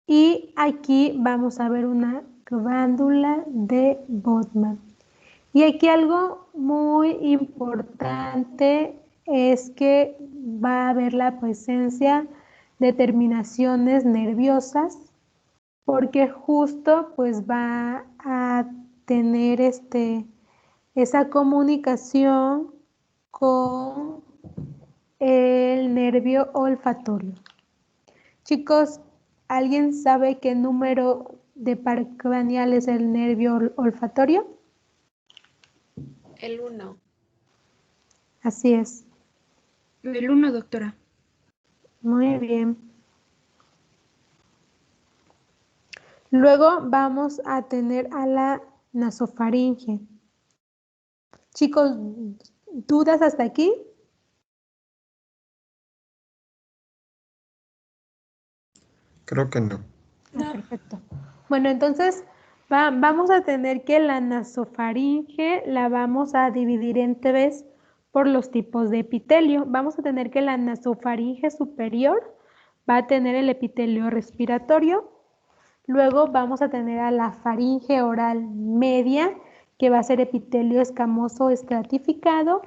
Y aquí vamos a ver una glándula de Brodmann. Y aquí algo muy importante es que va a haber la presencia de terminaciones nerviosas, porque justo pues va a tener esa comunicación con el nervio olfatorio. Chicos, ¿alguien sabe qué número de par craneal es el nervio olfatorio? El 1. Así es. El 1, doctora. Muy bien. Luego vamos a tener a la nasofaringe. Chicos, ¿dudas hasta aquí? Creo que no. Perfecto. Bueno, entonces vamos a tener que la nasofaringe la vamos a dividir en tres por los tipos de epitelio. Vamos a tener que la nasofaringe superior va a tener el epitelio respiratorio. Luego vamos a tener a la faringe oral media, que va a ser epitelio escamoso estratificado.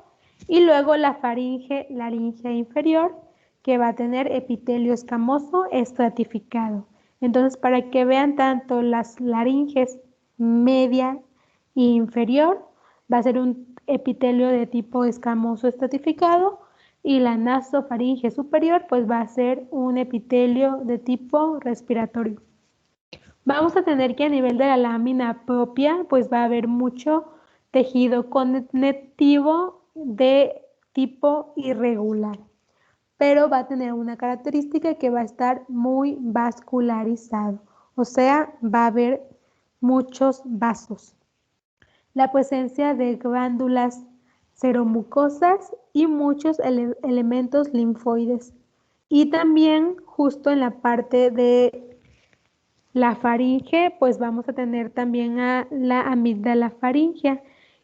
Y luego la faringe laringea inferior, que va a tener epitelio escamoso estratificado. Entonces, para que vean tanto las laringes media e inferior, va a ser un epitelio de tipo escamoso estratificado, y la nasofaringe superior, pues va a ser un epitelio de tipo respiratorio. Vamos a tener que a nivel de la lámina propia, pues va a haber mucho tejido conectivo de tipo irregular, pero va a tener una característica que va a estar muy vascularizado, o sea, va a haber muchos vasos. La presencia de glándulas seromucosas y muchos elementos linfoides. Y también justo en la parte de la faringe, pues vamos a tener también a la amígdala faríngea,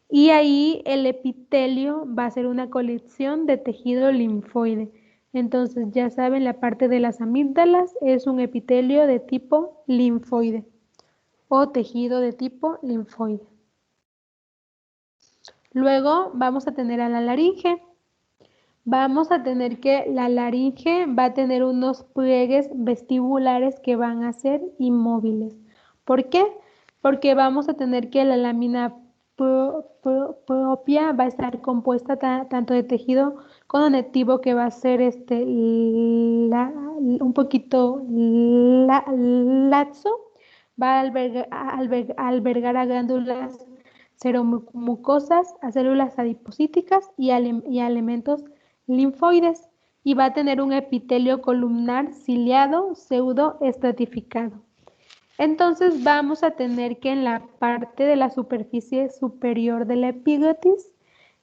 y ahí el epitelio va a ser una colección de tejido linfoide. Entonces, ya saben, la parte de las amígdalas es un epitelio de tipo linfoide o tejido de tipo linfoide. Luego vamos a tener a la laringe. Vamos a tener que la laringe va a tener unos pliegues vestibulares que van a ser inmóviles. ¿Por qué? Porque vamos a tener que la lámina propia va a estar compuesta tanto de tejido conectivo, que va a ser un poquito laxo, va a albergar a glándulas seromucosas, a células adiposíticas y a elementos linfoides, y va a tener un epitelio columnar ciliado pseudoestratificado. Entonces vamos a tener que en la parte de la superficie superior de la epiglotis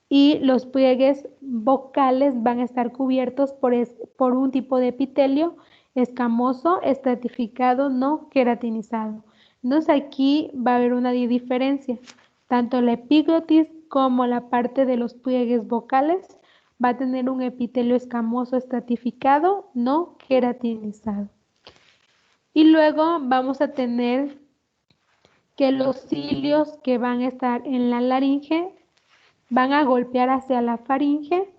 y los pliegues vocales van a estar cubiertos por un tipo de epitelio escamoso estratificado no queratinizado. Entonces aquí va a haber una diferencia. Tanto la epiglotis como la parte de los pliegues vocales va a tener un epitelio escamoso estratificado no queratinizado. Y luego vamos a tener que los cilios que van a estar en la laringe van a golpear hacia la faringe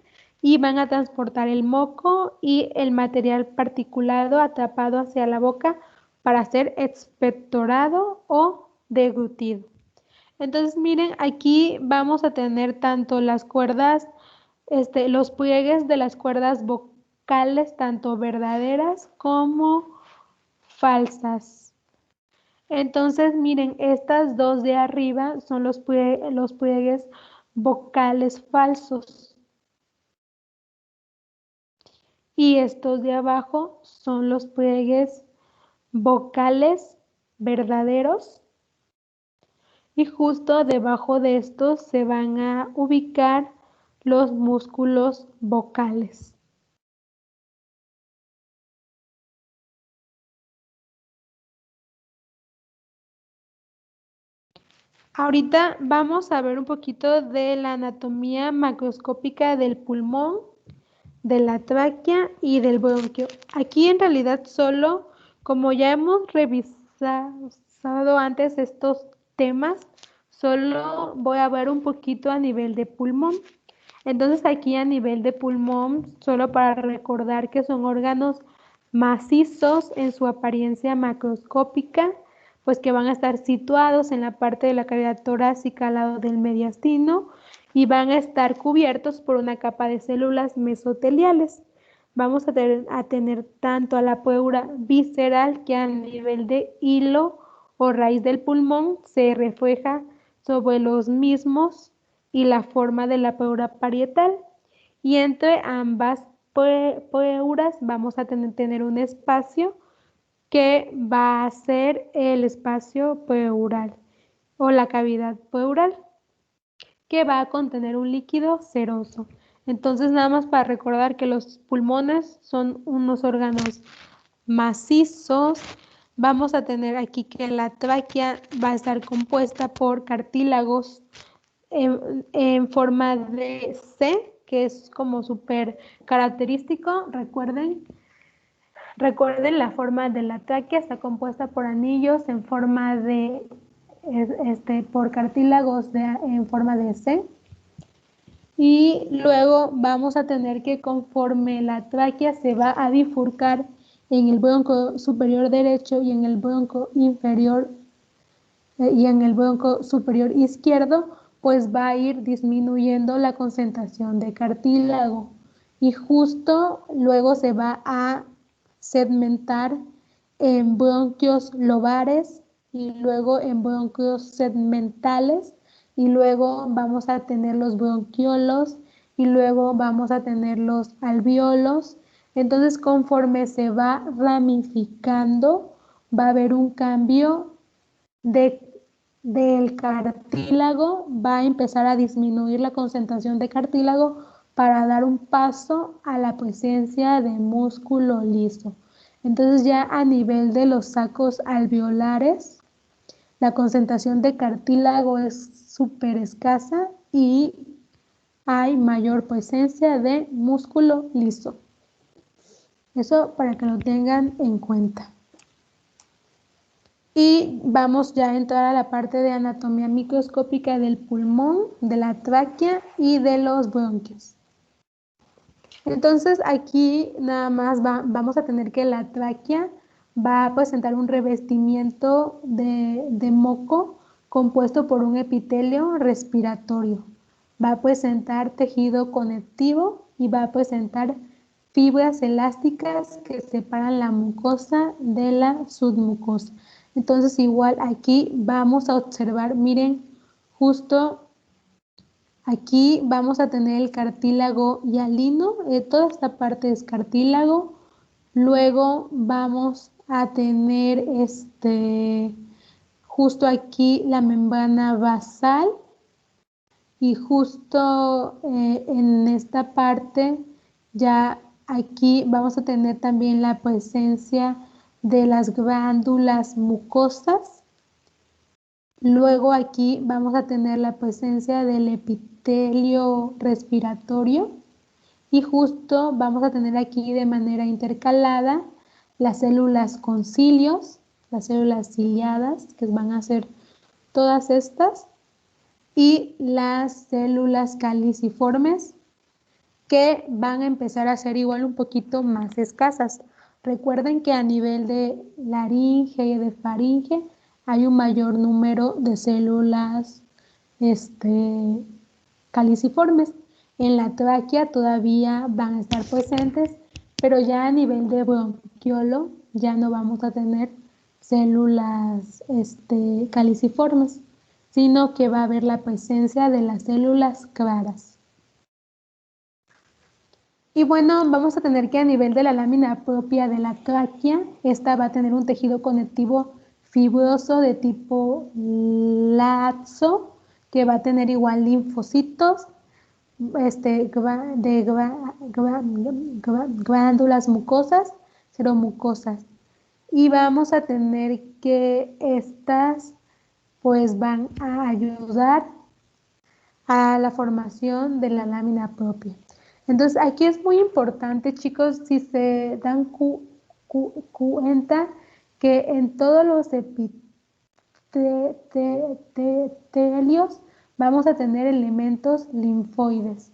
y van a transportar el moco y el material particulado atrapado hacia la boca para ser expectorado o deglutido. Entonces, miren, aquí vamos a tener tanto las cuerdas, los pliegues de las cuerdas vocales, tanto verdaderas como falsas. Entonces, miren, estas dos de arriba son los pliegues vocales falsos. Y estos de abajo son los pliegues vocales verdaderos. Y justo debajo de estos se van a ubicar los músculos vocales. Ahorita vamos a ver un poquito de la anatomía macroscópica del pulmón, de la tráquea y del bronquio. Aquí en realidad solo, como ya hemos revisado antes estos temas, solo voy a ver un poquito a nivel de pulmón. Entonces aquí a nivel de pulmón, solo para recordar que son órganos macizos en su apariencia macroscópica, pues que van a estar situados en la parte de la cavidad torácica al lado del mediastino y van a estar cubiertos por una capa de células mesoteliales. Vamos a tener tanto a la pleura visceral, que a nivel de hilo o raíz del pulmón se refleja sobre los mismos y la forma de la pleura parietal, y entre ambas pleuras vamos a tener un espacio que va a ser el espacio pleural o la cavidad pleural. que va a contener un líquido ceroso. Entonces, nada más para recordar que los pulmones son unos órganos macizos. Vamos a tener aquí que la tráquea va a estar compuesta por cartílagos en forma de C, que es como súper característico. Recuerden la forma de la tráquea, está compuesta por anillos en forma de, por cartílagos en forma de C. Y luego vamos a tener que conforme la tráquea se va a bifurcar en el bronco superior derecho y en el bronco inferior y en el bronco superior izquierdo, pues va a ir disminuyendo la concentración de cartílago y justo luego se va a segmentar en bronquios lobares y luego en bronquios segmentales y luego vamos a tener los bronquiolos y luego vamos a tener los alveolos. Entonces, conforme se va ramificando, va a haber un cambio del cartílago, va a empezar a disminuir la concentración de cartílago para dar un paso a la presencia de músculo liso. Entonces, ya a nivel de los sacos alveolares, la concentración de cartílago es súper escasa y hay mayor presencia de músculo liso. Eso para que lo tengan en cuenta. Y vamos ya a entrar a la parte de anatomía microscópica del pulmón, de la tráquea y de los bronquios. Entonces aquí nada más vamos a tener que la tráquea va a presentar un revestimiento de moco compuesto por un epitelio respiratorio. Va a presentar tejido conectivo y va a presentar fibras elásticas que separan la mucosa de la submucosa. Entonces igual aquí vamos a observar, miren, justo aquí vamos a tener el cartílago hialino, toda esta parte es cartílago. Luego vamos a tener justo aquí la membrana basal y justo en esta parte ya aquí vamos a tener también la presencia de las glándulas mucosas. Luego aquí vamos a tener la presencia del epitelio respiratorio y justo vamos a tener aquí de manera intercalada las células con cilios, las células ciliadas, que van a ser todas estas, y las células caliciformes, que van a empezar a ser igual un poquito más escasas. Recuerden que a nivel de laringe y de faringe hay un mayor número de células caliciformes. En la tráquea todavía van a estar presentes, pero ya a nivel de bronquiolo ya no vamos a tener células caliciformes, sino que va a haber la presencia de las células claras. Y bueno, vamos a tener que a nivel de la lámina propia de la tráquea, esta va a tener un tejido conectivo fibroso de tipo lazo, que va a tener igual linfocitos, glándulas mucosas, seromucosas. Y vamos a tener que estas pues van a ayudar a la formación de la lámina propia. Entonces aquí es muy importante, chicos, si se dan cuenta que en todos los epitelios vamos a tener elementos linfoides.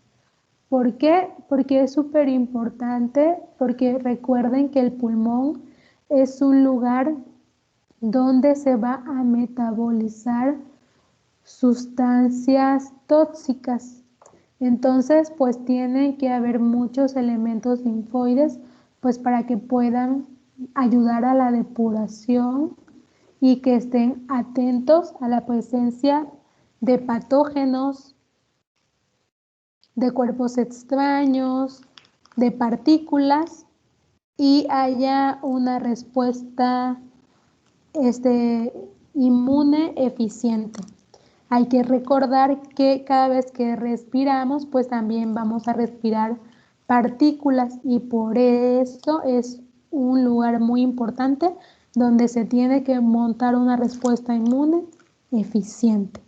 ¿Por qué? Porque es súper importante, porque recuerden que el pulmón es un lugar donde se va a metabolizar sustancias tóxicas. Entonces, pues tienen que haber muchos elementos linfoides, pues para que puedan ayudar a la depuración y que estén atentos a la presencia de patógenos, de cuerpos extraños, de partículas y haya una respuesta inmune eficiente. Hay que recordar que cada vez que respiramos, pues también vamos a respirar partículas y por eso es un lugar muy importante donde se tiene que montar una respuesta inmune eficiente.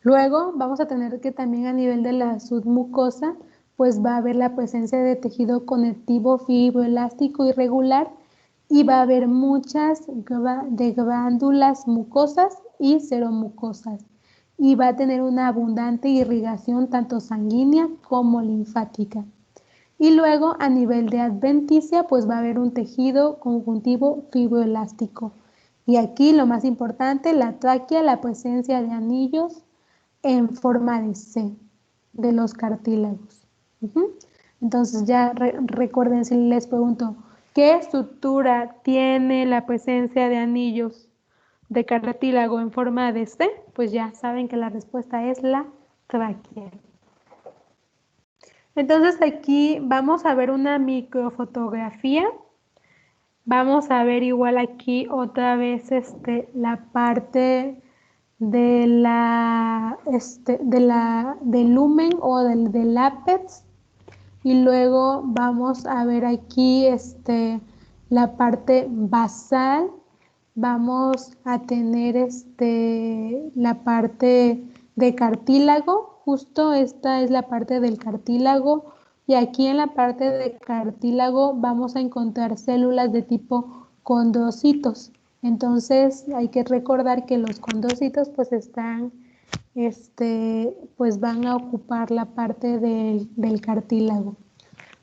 Luego vamos a tener que también a nivel de la submucosa, pues va a haber la presencia de tejido conectivo fibroelástico irregular y va a haber muchas de glándulas mucosas y seromucosas y va a tener una abundante irrigación tanto sanguínea como linfática. Y luego a nivel de adventicia pues va a haber un tejido conjuntivo fibroelástico. Y aquí lo más importante, la tráquea, la presencia de anillos en forma de C de los cartílagos. Entonces ya recuerden si les pregunto, ¿qué estructura tiene la presencia de anillos de cartílago en forma de C? Pues ya saben que la respuesta es la tráquea. Entonces aquí vamos a ver una microfotografía. Vamos a ver igual aquí otra vez la parte de del lumen o del ápex. Y luego vamos a ver aquí la parte basal. Vamos a tener la parte de cartílago. Justo esta es la parte del cartílago. Y aquí en la parte de cartílago vamos a encontrar células de tipo condrocitos. Entonces hay que recordar que los condrocitos pues están, pues van a ocupar la parte del cartílago.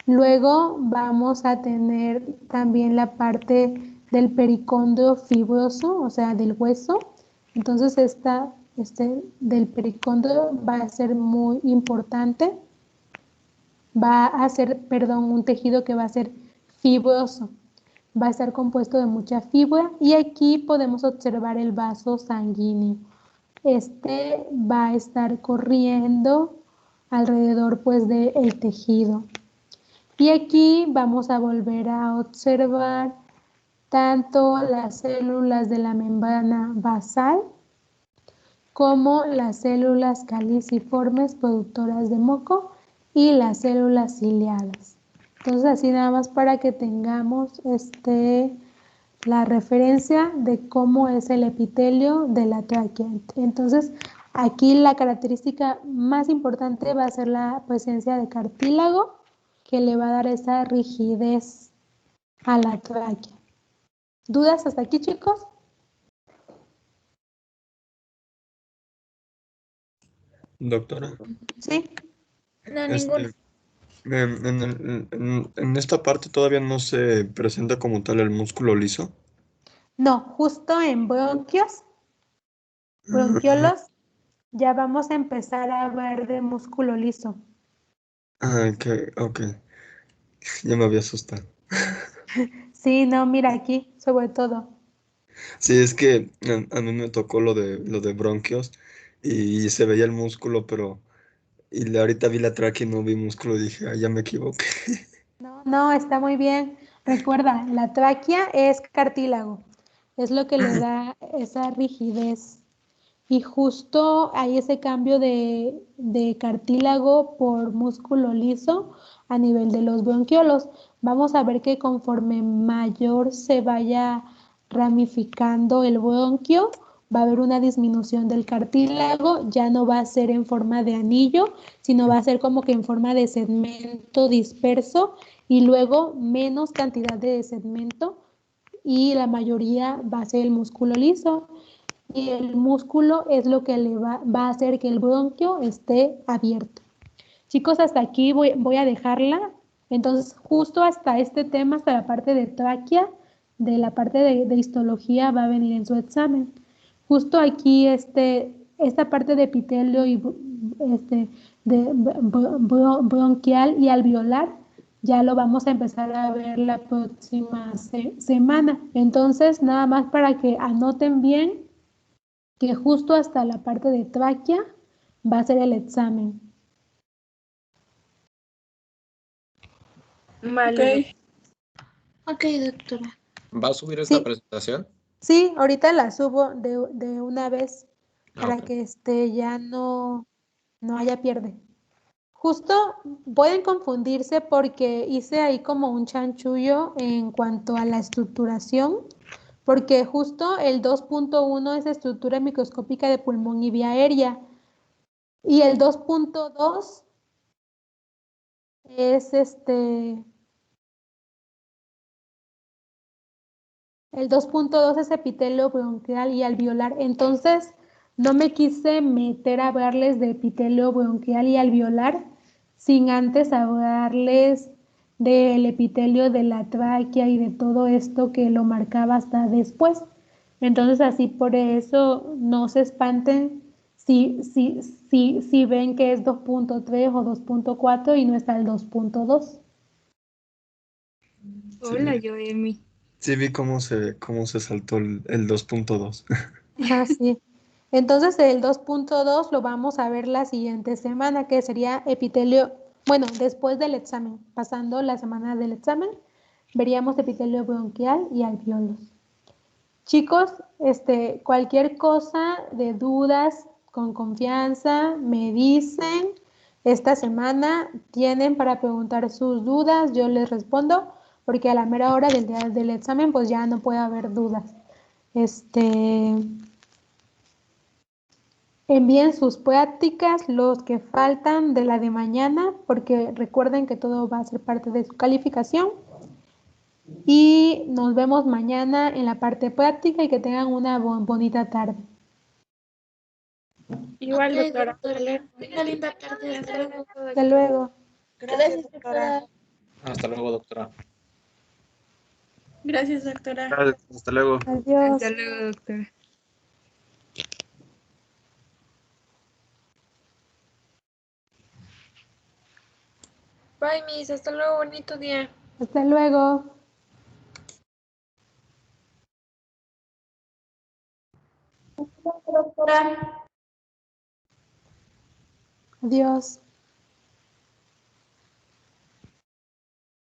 Luego vamos a tener también la parte del pericondrio fibroso, o sea, del hueso. Entonces del pericondrio va a ser muy importante. Va a ser, un tejido que va a ser fibroso. Va a estar compuesto de mucha fibra y aquí podemos observar el vaso sanguíneo. Va a estar corriendo alrededor pues del tejido. Y aquí vamos a volver a observar tanto las células de la membrana basal como las células caliciformes productoras de moco y las células ciliadas. Entonces así nada más para que tengamos la referencia de cómo es el epitelio de la tráquea. Entonces aquí la característica más importante va a ser la presencia de cartílago que le va a dar esa rigidez a la tráquea. ¿Dudas hasta aquí, chicos? Doctora. Sí. No, ninguna. En esta parte todavía no se presenta como tal el músculo liso. No, justo en bronquiolos, ya vamos a empezar a ver de músculo liso. Ok. Ya me había asustado. Sí, no, mira aquí, sobre todo. Sí, es que a mí me tocó lo de bronquios y se veía el músculo, pero ahorita vi la tráquea y no vi músculo, dije, ya me equivoqué. No, está muy bien. Recuerda, la tráquea es cartílago, es lo que le da esa rigidez. Y justo hay ese cambio de cartílago por músculo liso a nivel de los bronquiolos. Vamos a ver que conforme mayor se vaya ramificando el bronquio, va a haber una disminución del cartílago, ya no va a ser en forma de anillo, sino va a ser como que en forma de segmento disperso y luego menos cantidad de segmento y la mayoría va a ser el músculo liso. Y el músculo es lo que le va a hacer que el bronquio esté abierto. Chicos, hasta aquí voy a dejarla. Entonces, justo hasta este tema, hasta la parte de tráquea, de la parte de histología va a venir en su examen. Justo aquí, esta parte de epitelio y bronquial y alveolar, ya lo vamos a empezar a ver la próxima semana. Entonces, nada más para que anoten bien que justo hasta la parte de tráquea va a ser el examen. Vale. Ok, doctora. ¿Va a subir esta presentación? Sí, ahorita la subo de una vez para Ok. que ya no haya pierde. Justo pueden confundirse porque hice ahí como un chanchullo en cuanto a la estructuración, porque justo el 2.1 es estructura microscópica de pulmón y vía aérea, y el 2.2 es el 2.2 es epitelio bronquial y alveolar. Entonces, no me quise meter a hablarles de epitelio bronquial y alveolar sin antes hablarles del epitelio de la tráquea y de todo esto que lo marcaba hasta después. Entonces, así por eso no se espanten si ven que es 2.3 o 2.4 y no está el 2.2. Hola, Yoemi. Sí vi cómo se saltó el 2.2. Ah, sí. Entonces el 2.2 lo vamos a ver la siguiente semana, que sería epitelio, bueno, después del examen, pasando la semana del examen, veríamos epitelio bronquial y alveolos. Chicos, cualquier cosa de dudas, con confianza, me dicen. Esta semana tienen para preguntar sus dudas, yo les respondo, porque a la mera hora del día del examen, pues ya no puede haber dudas. Envíen sus prácticas, los que faltan de la de mañana, porque recuerden que todo va a ser parte de su calificación. Y nos vemos mañana en la parte práctica y que tengan una bonita tarde. Igual, Ok, doctora. Una linda tarde. Hasta luego. Hasta luego. Gracias, doctora. Hasta luego, doctora. Gracias, doctora. Hasta luego. Adiós. Hasta luego, doctora. Bye, Miss. Hasta luego. Bonito día. Hasta luego. Doctora. Adiós.